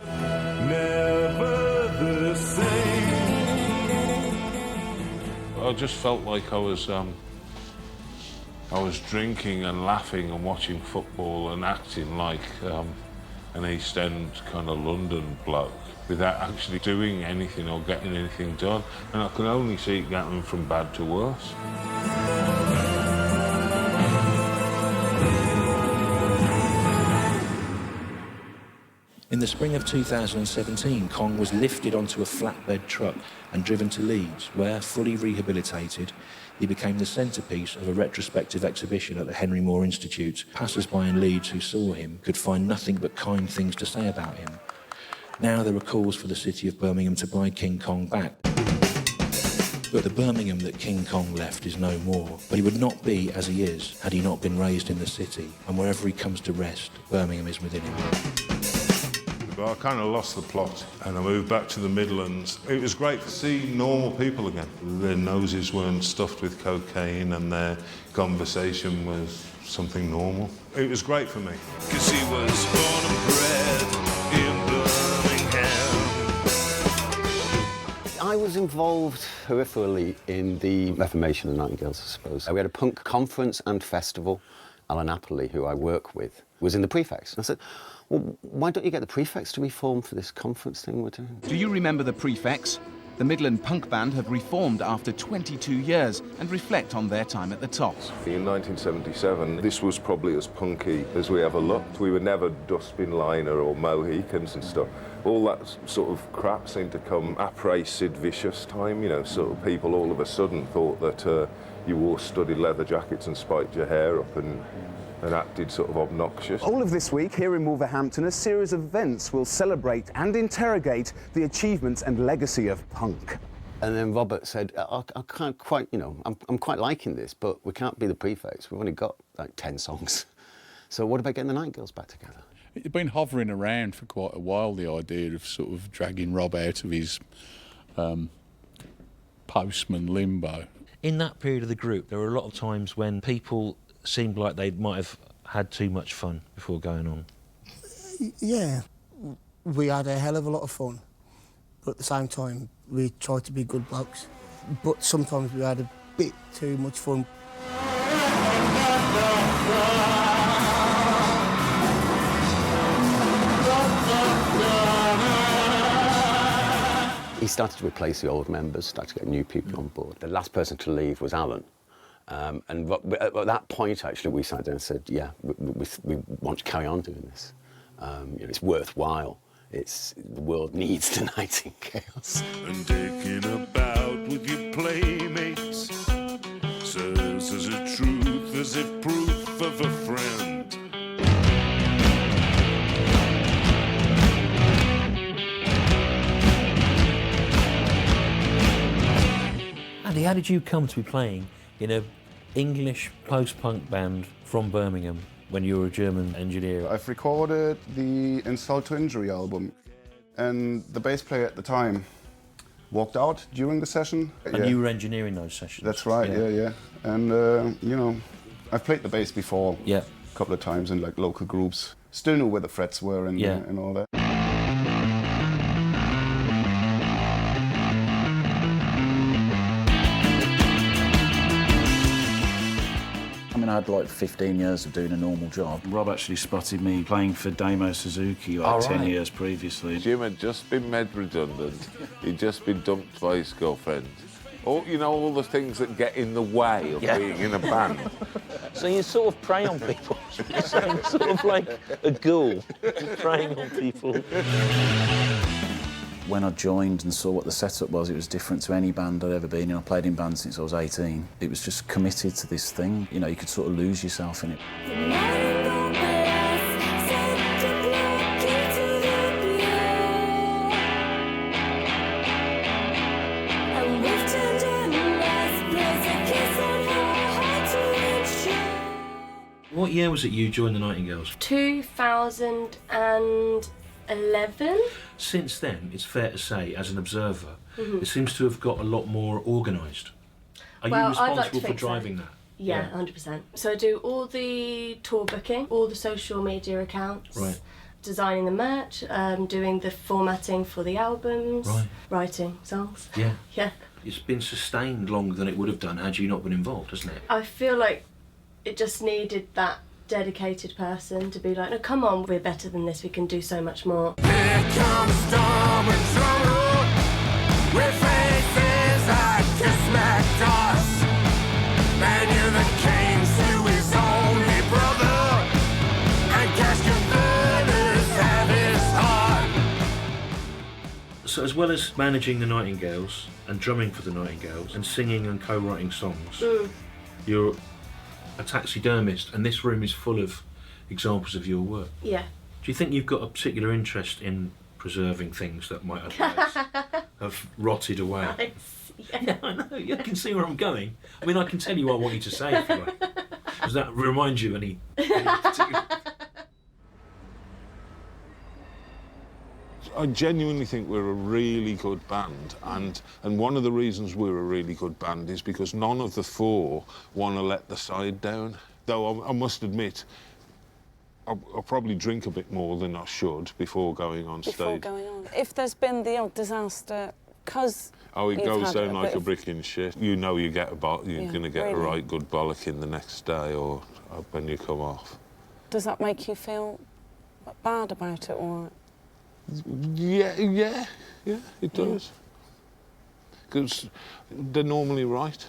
Never the same. I just felt like I was drinking and laughing and watching football and acting like an East End kind of London bloke without actually doing anything or getting anything done. And I could only see it getting from bad to worse. In the spring of 2017, Kong was lifted onto a flatbed truck and driven to Leeds, where, fully rehabilitated, he became the centrepiece of a retrospective exhibition at the Henry Moore Institute. Passers-by in Leeds who saw him could find nothing but kind things to say about him. Now there are calls for the city of Birmingham to buy King Kong back. But the Birmingham that King Kong left is no more. But he would not be as he is had he not been raised in the city. And wherever he comes to rest, Birmingham is within him. But I kind of lost the plot and I moved back to the Midlands. It was great to see normal people again. Their noses weren't stuffed with cocaine and their conversation was something normal. It was great for me. 'Cause he was born and bred in Birmingham. I was involved peripherally in the Reformation of the Nightingales, I suppose. We had a punk conference and festival. Alan Appley, who I work with, was in the Prefects. And I said, well, why don't you get the Prefects to reform for this conference thing we're doing? Do you remember the Prefects? The Midland punk band have reformed after 22 years and reflect on their time at the top. In 1977, this was probably as punky as we ever looked. We were never dustbin liner or Mohicans and stuff. All that sort of crap seemed to come après Sid Vicious time, you know, sort of people all of a sudden thought that you wore studded leather jackets and spiked your hair up and acted sort of obnoxious. All of this week here in Wolverhampton, a series of events will celebrate and interrogate the achievements and legacy of punk. And then Robert said, I can't quite, you know, I'm quite liking this, but we can't be the Prefects. We've only got like 10 songs. So what about getting the Nightingales back together? It's been hovering around for quite a while, the idea of sort of dragging Rob out of his postman limbo. In that period of the group, there were a lot of times when people seemed like they might have had too much fun before going on. Yeah, we had a hell of a lot of fun, but at the same time, we tried to be good blokes. But sometimes we had a bit too much fun. He started to replace the old members, started to get new people on board. The last person to leave was Alan. And at that point, actually, we sat down and said, yeah, we want to carry on doing this. You know, it's worthwhile. The world needs the Nightingales. And dicking about with your playmates serves as a truth, as if proof of a friend. Andy, how did you come to be playing in an English post-punk band from Birmingham when you were a German engineer? I've recorded the Insult to Injury album, and the bass player at the time walked out during the session. And you were engineering those sessions? That's right, yeah. And, you know, I've played the bass before a couple of times in like local groups. Still knew where the frets were and all that. I had like 15 years of doing a normal job. Rob actually spotted me playing for Damo Suzuki like 10 years previously. Jim had just been made redundant. He'd just been dumped by his girlfriend. You know, all the things that get in the way of being in a band. So you sort of prey on people. You're sort of like a ghoul, preying on people. When I joined and saw what the setup was, it was different to any band I'd ever been in. I played in bands since I was 18. It was just committed to this thing. You know, you could sort of lose yourself in it. What year was it you joined the Nightingales? 2011. Since then, it's fair to say, as an observer, it seems to have got a lot more organised. Are you responsible for driving that? Yeah, 100%. So I do all the tour booking, all the social media accounts, designing the merch, doing the formatting for the albums, writing songs. Yeah. Yeah. It's been sustained longer than it would have done had you not been involved, hasn't it? I feel like it just needed that dedicated person to be like, no, come on, we're better than this, we can do so much more. Here comes storm and trouble, with faces that can smack us. Man, you're the king to his only brother, and Castor Burners have his heart. So as well as managing the Nightingales and drumming for the Nightingales and singing and co-writing songs, you're a taxidermist, and this room is full of examples of your work. Yeah. Do you think you've got a particular interest in preserving things that might otherwise have rotted away? Nice. Yeah, I know. You can see where I'm going. I mean, I can tell you what I want you to say if you like. Does that remind you of any particular... I genuinely think we're a really good band, and one of the reasons we're a really good band is because none of the four want to let the side down. Though I must admit, I'll probably drink a bit more than I should before going on stage. Before going on. If there's been the odd disaster, because it goes down like a brick in shit. You know you get you're going to get a right good bollocking the next day or when you come off. Does that make you feel bad about it, or...? Yeah, it does. Because they're normally right.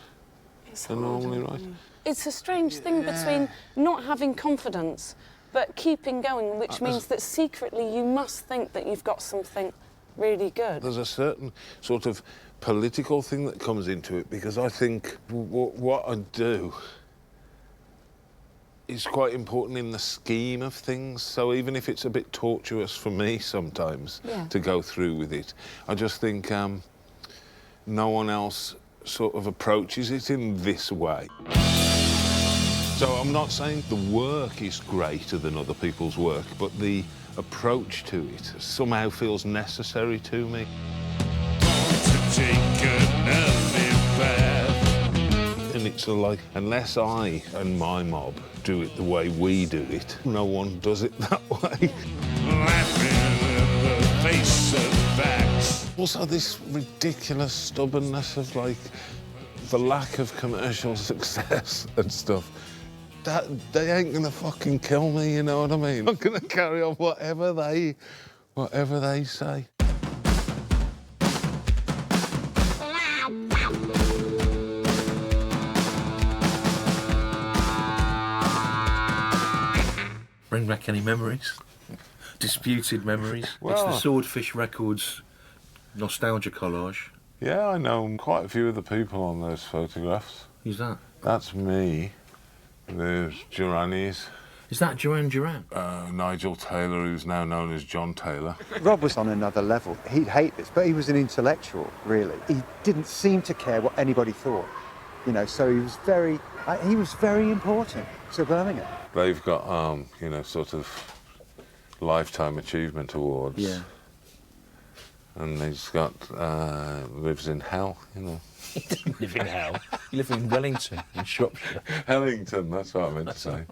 They're normally right. It's a strange thing between not having confidence but keeping going, which means that secretly you must think that you've got something really good. There's a certain sort of political thing that comes into it, because I think what I do is quite important in the scheme of things. So even if it's a bit tortuous for me sometimes to go through with it, I just think no one else sort of approaches it in this way. So I'm not saying the work is greater than other people's work, but the approach to it somehow feels necessary to me. And it's like, unless I and my mob do it the way we do it, no one does it that way. Laughing in the face of facts. Also, this ridiculous stubbornness of, like, the lack of commercial success and stuff. They ain't gonna fucking kill me, you know what I mean? I'm gonna carry on whatever they say. Bring back any memories? Disputed memories? Well, it's the Swordfish Records nostalgia collage. Yeah, I know quite a few of the people on those photographs. Who's that? That's me. There's Durani's. Is that Duran Duran? Nigel Taylor, who's now known as John Taylor. Rob was on another level. He'd hate this, but he was an intellectual, really. He didn't seem to care what anybody thought, you know, so he was very important to Birmingham. They've got, you know, sort of lifetime achievement awards. Yeah. And he's got, lives in hell, you know. He doesn't live in hell. You live in Wellington, in Shropshire. Hellington, that's what I meant to say.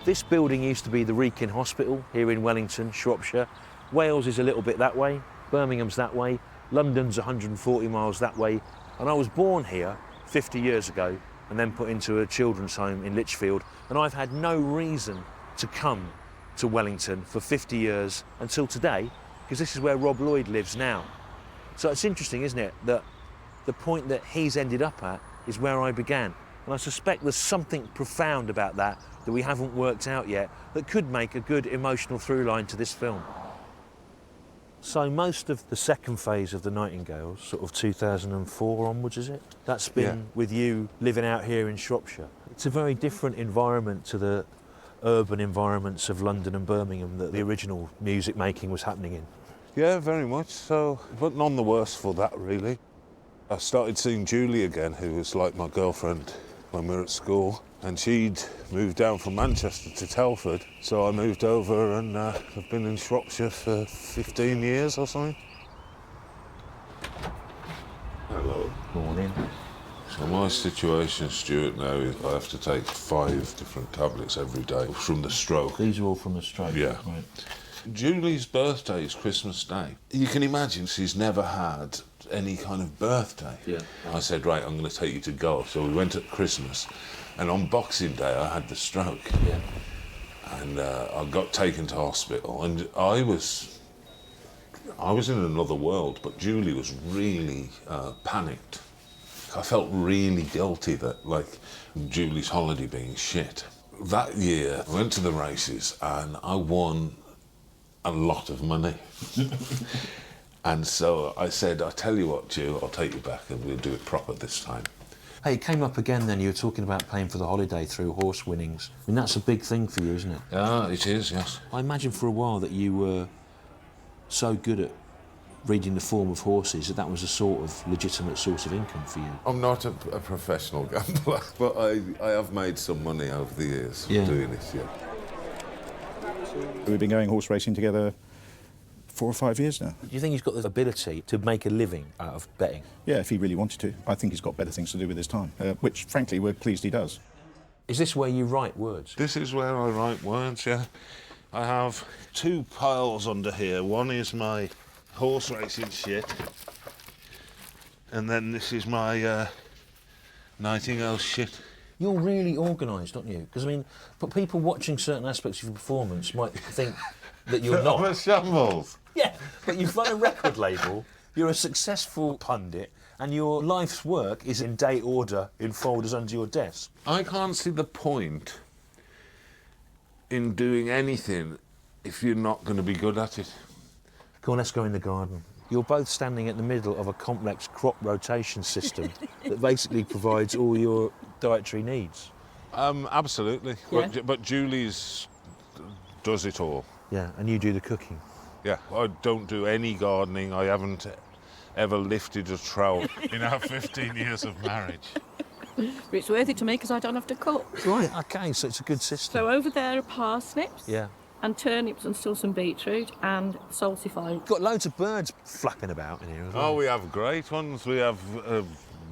This building used to be the Wrekin Hospital here in Wellington, Shropshire. Wales is a little bit that way, Birmingham's that way, London's 140 miles that way, and I was born here 50 years ago and then put into a children's home in Lichfield, and I've had no reason to come to Wellington for 50 years until today, because this is where Rob Lloyd lives now. So it's interesting, isn't it, that the point that he's ended up at is where I began. And I suspect there's something profound about that we haven't worked out yet that could make a good emotional through line to this film. So most of the second phase of The Nightingales, sort of 2004 onwards, is it? That's been with you living out here in Shropshire. It's a very different environment to the urban environments of London and Birmingham that the original music making was happening in. Yeah, very much so, but none the worse for that, really. I started seeing Julie again, who was like my girlfriend when we were at school, and she'd moved down from Manchester to Telford, so I moved over and I've been in Shropshire for 15 years or something. Hello. Morning. So my situation, Stewart, now is I have to take 5 different tablets every day from the stroke. These are all from the stroke? Yeah. Right. Julie's birthday is Christmas Day. You can imagine she's never had any kind of birthday. Yeah. I said, right, I'm going to take you to golf. So we went at Christmas, and on Boxing Day I had the stroke. Yeah. And I got taken to hospital, and I was in another world, but Julie was really panicked. I felt really guilty that, like, Julie's holiday being shit. That year, I went to the races and I won a lot of money. And so I said, I tell you what, Jill, I'll take you back and we'll do it proper this time. Hey, it came up again then, you were talking about paying for the holiday through horse winnings. I mean, that's a big thing for you, isn't it? Ah, it is, yes. I imagine for a while that you were so good at reading the form of horses that was a sort of legitimate source of income for you. I'm not a professional gambler, but I have made some money over the years doing it, yeah. We've been going horse racing together 4 or 5 years now. Do you think he's got the ability to make a living out of betting? Yeah, if he really wanted to. I think he's got better things to do with his time, which, frankly, we're pleased he does. Is this where you write words? This is where I write words, yeah. I have 2 piles under here. One is my horse racing shit, and then this is my Nightingale shit. You're really organised, aren't you? Because, I mean, but people watching certain aspects of your performance might think that you're not. I'm a shambles. Yeah, but you've run a record label, you're a successful pundit, and your life's work is in date order in folders under your desk. I can't see the point in doing anything if you're not going to be good at it. Come on, let's go in the garden. You're both standing at the middle of a complex crop rotation system that basically provides all your dietary needs. Absolutely. Yeah. But Julie's does it all. Yeah, and you do the cooking. Yeah, I don't do any gardening. I haven't ever lifted a trowel in our 15 years of marriage. But it's worth it to me because I don't have to cook. Right, OK, so it's a good system. So over there are parsnips. Yeah. And turnips and still some beetroot and salsify. Got loads of birds flapping about in here as well. Oh, we have great ones. We have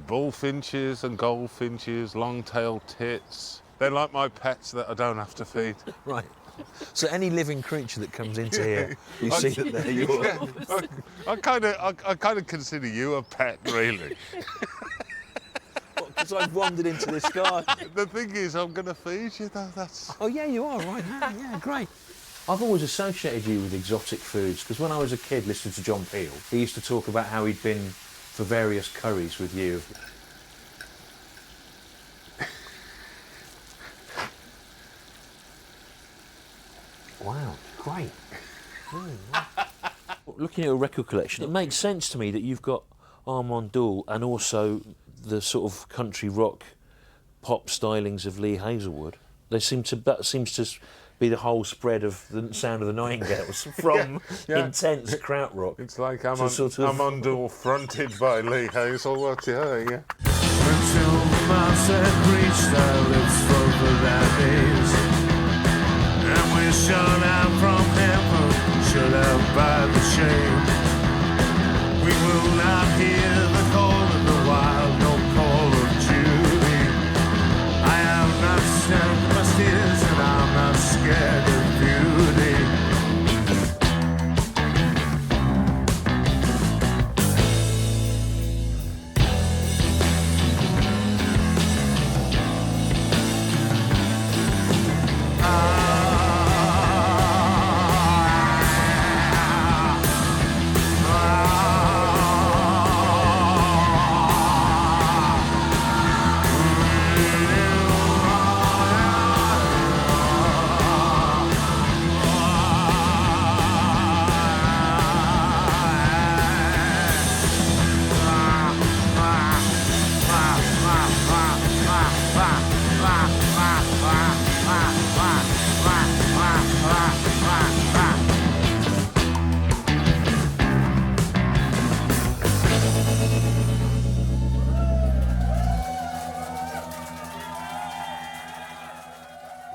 bullfinches and goldfinches, long-tailed tits. They're like my pets that I don't have to feed. Right. So any living creature that comes into here, you see that they're yours. Yeah, I kind of consider you a pet, really. Because I've wandered into this garden. The thing is, I'm going to feed you, though. That's... Oh, yeah, you are, right. Yeah, great. I've always associated you with exotic foods, because when I was a kid listening to John Peel, he used to talk about how he'd been for various curries with you. Wow, great. Looking at your record collection, it makes sense to me that you've got Armand Dool and also the sort of country rock pop stylings of Lee Hazelwood. That seems to be the whole spread of the sound of the Nightingales from intense krautrock. It's like sort of... Armand Dool fronted by Lee Hazelwood, yeah. Until the mindset reached our lips for the days, and we're shut out from heaven, shut out by the shame. We will not hear the call of the wild, no call of duty. I have not shed my tears, and I'm not scared of beauty.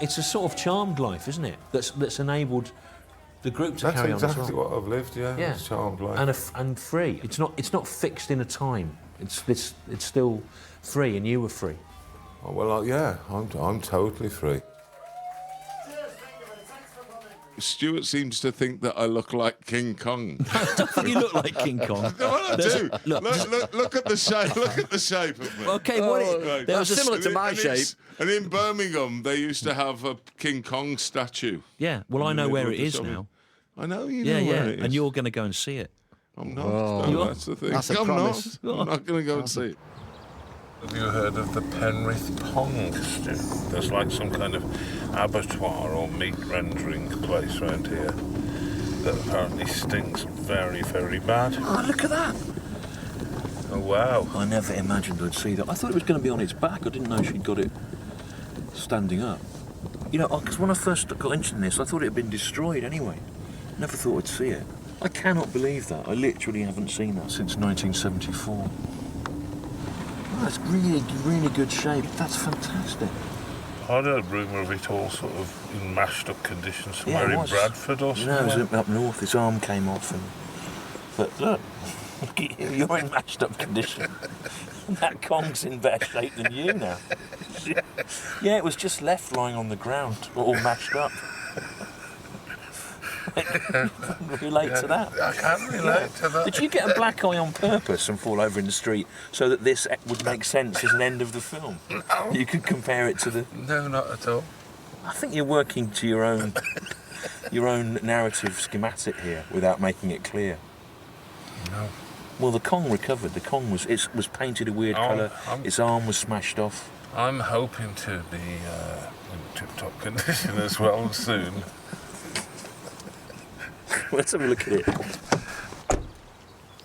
It's a sort of charmed life, isn't it? That's enabled the group to carry on as well. That's exactly what I've lived, yeah. It's charmed life. And free. It's not fixed in a time. It's still free, and you were free. Oh, well, yeah, I'm totally free. Stewart seems to think that I look like King Kong. I don't think you look like King Kong. Well, I do. Look at the shape. Look at the shape of me. Okay, That's similar to my shape. And in Birmingham, they used to have a King Kong statue. Yeah. Well, I know where it is now. I know you know where it is. And you're going to go and see it. I'm not. No, that's the thing. That's a promise. I'm not going to go and see it. Have you heard of the Penrith Pond, Stu? There's like some kind of abattoir or meat rendering place around here. that apparently stinks very, very bad. Oh, look at that! Oh, wow. I never imagined I'd see that. I thought it was going to be on its back. I didn't know she'd got it standing up. You know, because when I first got interested in this, I thought it had been destroyed anyway. Never thought I'd see it. I cannot believe that. I literally haven't seen that since 1974. Oh, it's really, really good shape. That's fantastic. I heard a rumour of it all sort of in mashed up condition somewhere Yeah, it in was. Bradford or something. No, it was up north. His arm came off. But look, you're in mashed up condition. That Kong's in better shape than you now. Yeah, it was just left lying on the ground, all mashed up. Relate to that. I can relate to that. Did you get a black eye on purpose and fall over in the street so that this would make sense as an end of the film? No. You could compare it to the... No, not at all. I think you're working to your own narrative schematic here without making it clear. No. Well, the Kong recovered. The Kong was painted a weird colour. Its arm was smashed off. I'm hoping to be in tip-top condition as well soon. Let's have a look at it.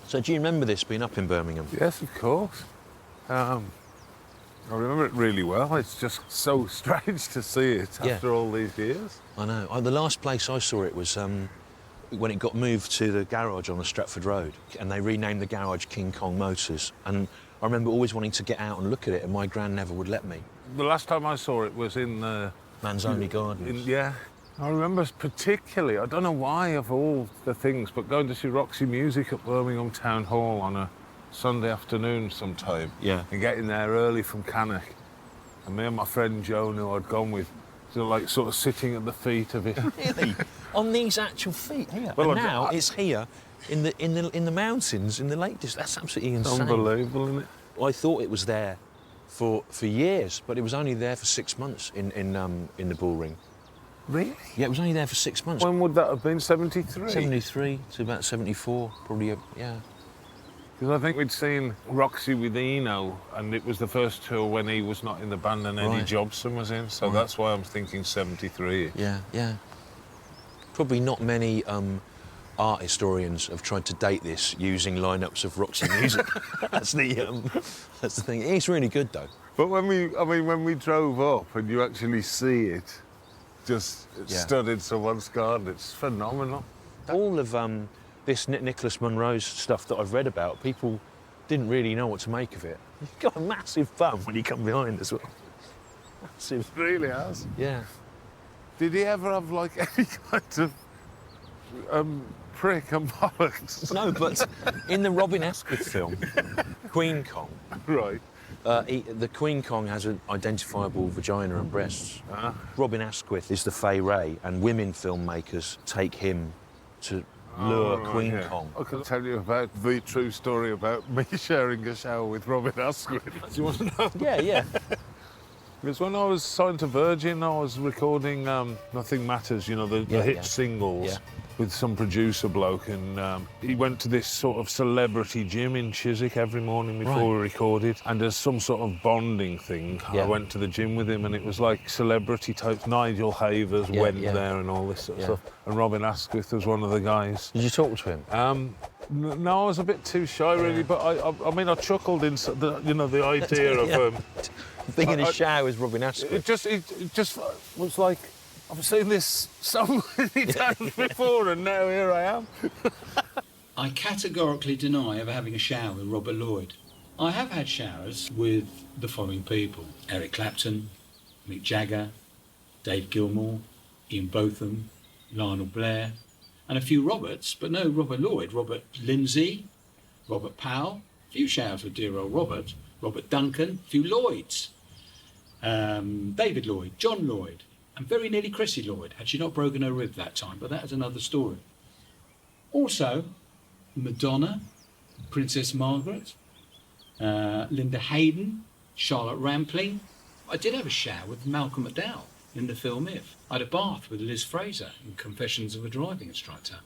So do you remember this being up in Birmingham? Yes, of course. I remember it really well. It's just so strange to see it after all these years. I know. The last place I saw it was when it got moved to the garage on the Stratford Road, and they renamed the garage King Kong Motors. And I remember always wanting to get out and look at it, and my gran never would let me. The last time I saw it was in Manzoni Gardens. Yeah. I remember particularly, I don't know why of all the things, but going to see Roxy Music at Birmingham Town Hall on a Sunday afternoon sometime. Yeah. And getting there early from Cannock. And me and my friend Joan, who I'd gone with, sort of sitting at the feet of it. Really? On these actual feet here? Well, and now it's here in the mountains in the Lake District. That's absolutely insane. Unbelievable, isn't it? I thought it was there for years, but it was only there for 6 months in the Bull Ring. Really? Yeah, it was only there for 6 months. When would that have been? 73? 73 to about 74, probably, yeah. Because I think we'd seen Roxy with Eno, and it was the first tour when he was not in the band and Eddie Jobson was in, so that's why I'm thinking 73. Yeah, yeah. Probably not many art historians have tried to date this using lineups of Roxy Music. That's the thing. It's really good, though. But when we drove up and you actually see it, just stood in someone's garden, it's phenomenal. All of this Nicholas Munro's stuff that I've read about, people didn't really know what to make of it. You've got a massive bum when you come behind as well. Massive. It really has. Yeah. Did he ever have, like, any kind of prick and bollocks? No, but in the Robin Asquith film, Queen Kong... Right. The Queen Kong has an identifiable vagina and breasts. Robin Asquith is the Fay Ray, and women filmmakers take him to lure Queen Kong. I can tell you about the true story about me sharing a shower with Robin Asquith. Do you want to know? Yeah, yeah. Because when I was signed to Virgin, I was recording Nothing Matters, you know, the hit singles with some producer bloke, and he went to this sort of celebrity gym in Chiswick every morning before we recorded, and as some sort of bonding thing, I went to the gym with him, and it was like celebrity types. Nigel Havers went there and all this sort of stuff, and Robin Asquith was one of the guys. Did you talk to him? No, I was a bit too shy, really, but I mean, I chuckled in the idea of being in a shower with Robin Asquith. It just was like, I've seen this so many times before, and now here I am. I categorically deny ever having a shower with Robert Lloyd. I have had showers with the following people: Eric Clapton, Mick Jagger, Dave Gilmour, Ian Botham, Lionel Blair, and a few Roberts, but no Robert Lloyd. Robert Lindsay, Robert Powell, a few showers with dear old Robert, Robert Duncan, a few Lloyds, David Lloyd, John Lloyd, and very nearly Chrissy Lloyd, had she not broken her rib that time, but that is another story. Also, Madonna, Princess Margaret, Linda Hayden, Charlotte Rampling. I did have a shower with Malcolm McDowell in the film If. I had a bath with Liz Fraser in Confessions of a Driving Instructor.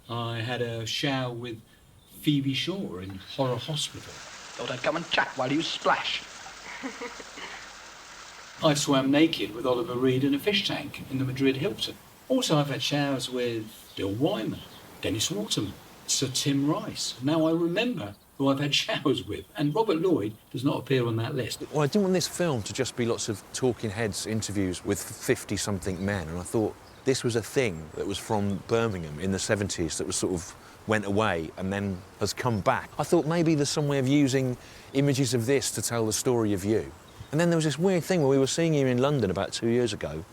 I had a shower with Phoebe Shaw in Horror Hospital. So don't come and chat while you splash. I swam naked with Oliver Reed in a fish tank in the Madrid Hilton. Also, I've had showers with Bill Wyman, Dennis Waterman, Sir Tim Rice. Now I remember who I've had showers with, and Robert Lloyd does not appear on that list. Well, I didn't want this film to just be lots of talking heads interviews with 50-something men, and I thought this was a thing that was from Birmingham in the 70s that was sort of went away and then has come back. I thought maybe there's some way of using images of this to tell the story of you. And then there was this weird thing where we were seeing him in London about 2 years ago,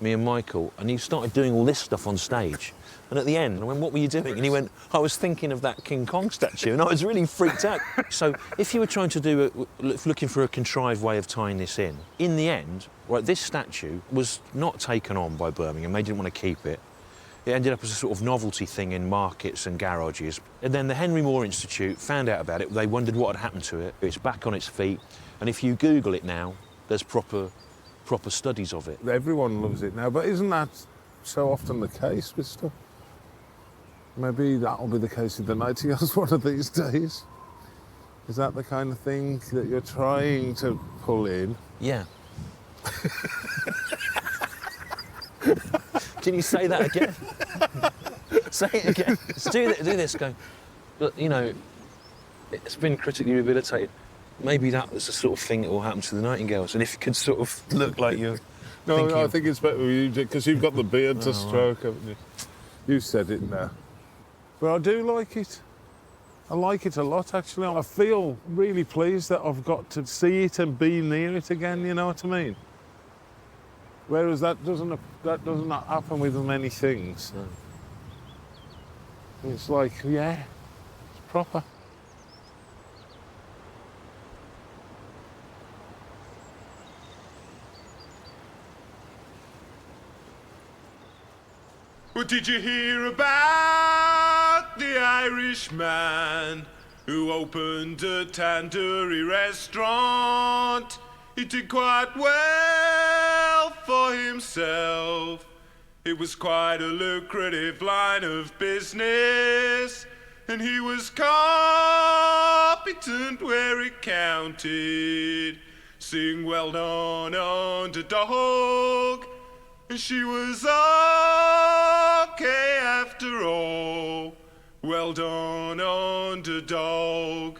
me and Michael, and he started doing all this stuff on stage. And at the end, I went, what were you doing? And he went, I was thinking of that King Kong statue, and I was really freaked out. So if you were trying to do looking for a contrived way of tying this in the end, right, this statue was not taken on by Birmingham. They didn't want to keep it. It ended up as a sort of novelty thing in markets and garages. And then the Henry Moore Institute found out about it. They wondered what had happened to it. It's back on its feet. And if you Google it now, there's proper studies of it. Everyone loves it now, but isn't that so often the case with stuff? Maybe that'll be the case with the Nightingales one of these days. Is that the kind of thing that you're trying to pull in? Yeah. Can you say that again? Say it again. Do this, go. But, you know, it's been critically rehabilitated. Maybe that was the sort of thing that will happen to the Nightingales, and if you could sort of look like you're No, I think it's better with you, because you've got the beard to stroke, haven't you? You said it now. But I do like it. I like it a lot, actually. I feel really pleased that I've got to see it and be near it again, you know what I mean? Whereas that doesn't happen with many things. No. It's like, yeah, it's proper. Well, did you hear about the Irishman who opened a tandoori restaurant? He did quite well for himself. It was quite a lucrative line of business, and he was competent where it counted. Sing well done, underdog. And she was okay after all. Well done, underdog.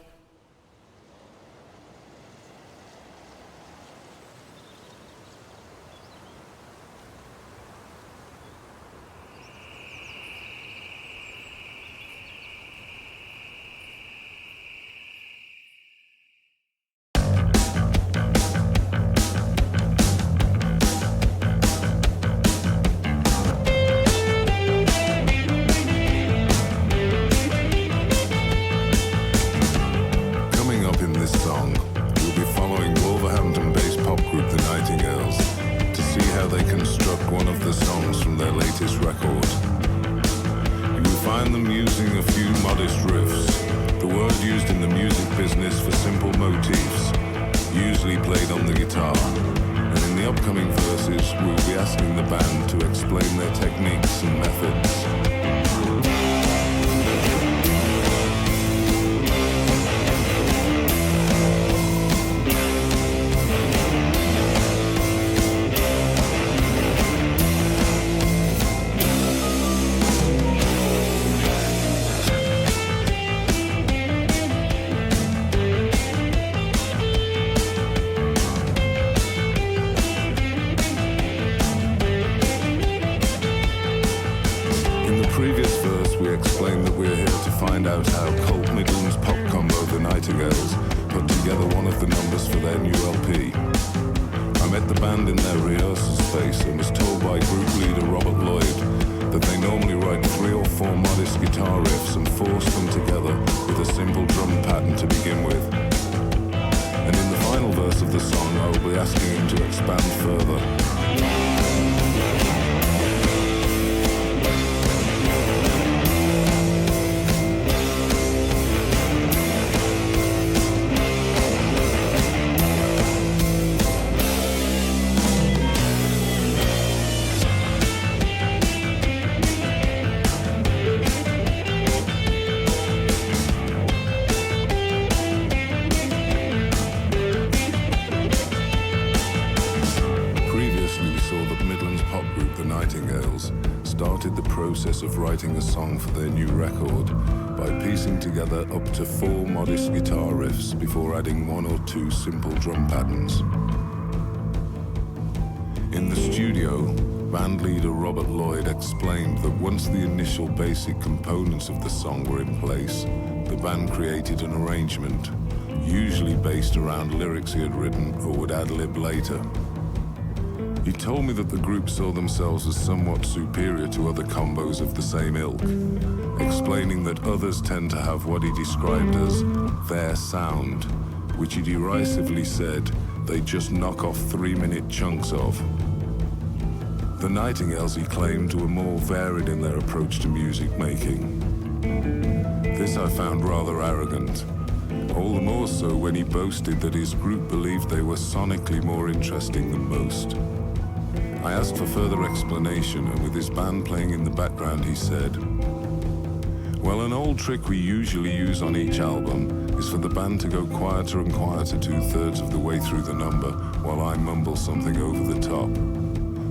Record. You will find them using a few modest riffs, the word used in the music business for simple motifs, usually played on the guitar. And in the upcoming verses, we'll be asking the band to explain their techniques and methods. Find out how Cult Midlands pop combo The Nightingales put together one of the numbers for their new LP. I met the band in their rehearsal space and was told by group leader Robert Lloyd that they normally write 3 or 4 modest guitar riffs and force them together with a simple drum pattern to begin with. And in the final verse of the song, I will be asking him to expand further. started the process of writing a song for their new record by piecing together up to 4 modest guitar riffs before adding 1 or 2 simple drum patterns. In the studio, band leader Robert Lloyd explained that once the initial basic components of the song were in place, the band created an arrangement, usually based around lyrics he had written or would ad-lib later. He told me that the group saw themselves as somewhat superior to other combos of the same ilk, explaining that others tend to have what he described as their sound, which he derisively said they just knock off 3-minute chunks of. The Nightingales, he claimed, were more varied in their approach to music making. This I found rather arrogant, all the more so when he boasted that his group believed they were sonically more interesting than most. I asked for further explanation, and with his band playing in the background, he said, "Well, an old trick we usually use on each album is for the band to go quieter and quieter 2/3 of the way through the number while I mumble something over the top.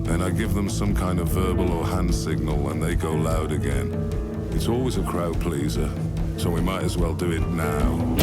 Then I give them some kind of verbal or hand signal and they go loud again. It's always a crowd pleaser, so we might as well do it now."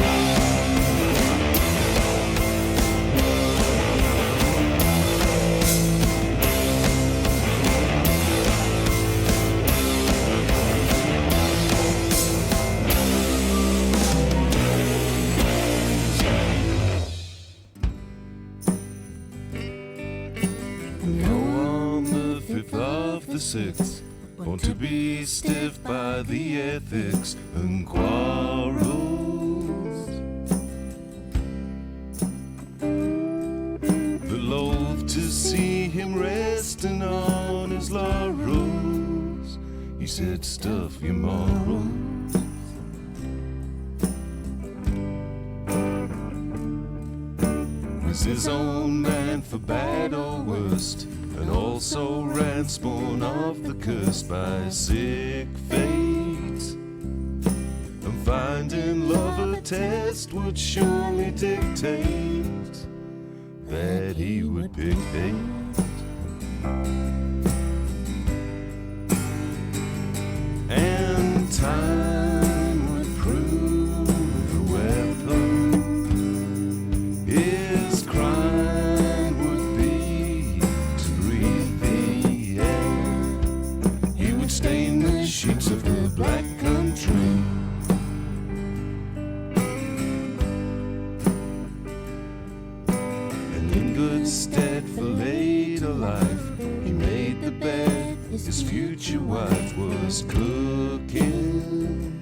Born to be stiff by the ethics and quarrels, but loath to see him resting on his laurels. He said, "Stuff your morals." Was his own man for bad or worst, and also ran spawn of the curse by sick fate. And finding love a test would surely dictate that he would pick hate. And time would prove the weapon. His crime would be to breathe the air. He would stain the sheets of the black country. And in good stead for later life, he made the bed his future wife was cooking.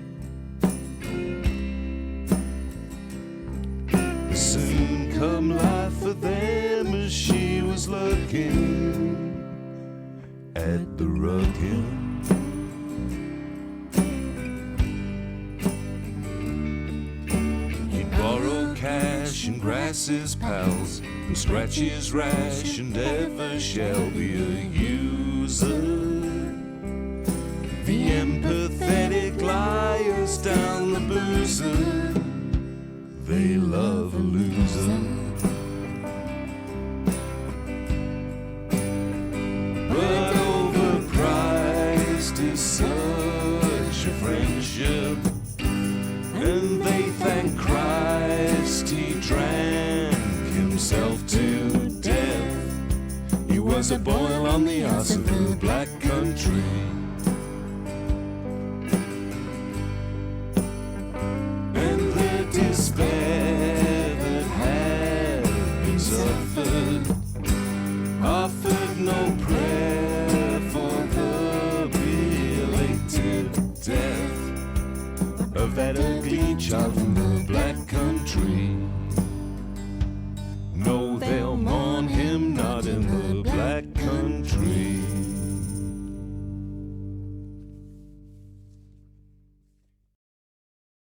Soon come life for them as she was looking at the rugging. He'd borrow cash and grass his pals and scratch his rash and ever shall be a user. The empathetic liars down the boozer, they love a loser. But overpriced is such a friendship, and they thank Christ he drank himself to death. He was a boil on the arse of the black country. Despair that had been suffered offered no prayer for the belated death of that ugly child from the black country. No, they'll mourn him not in the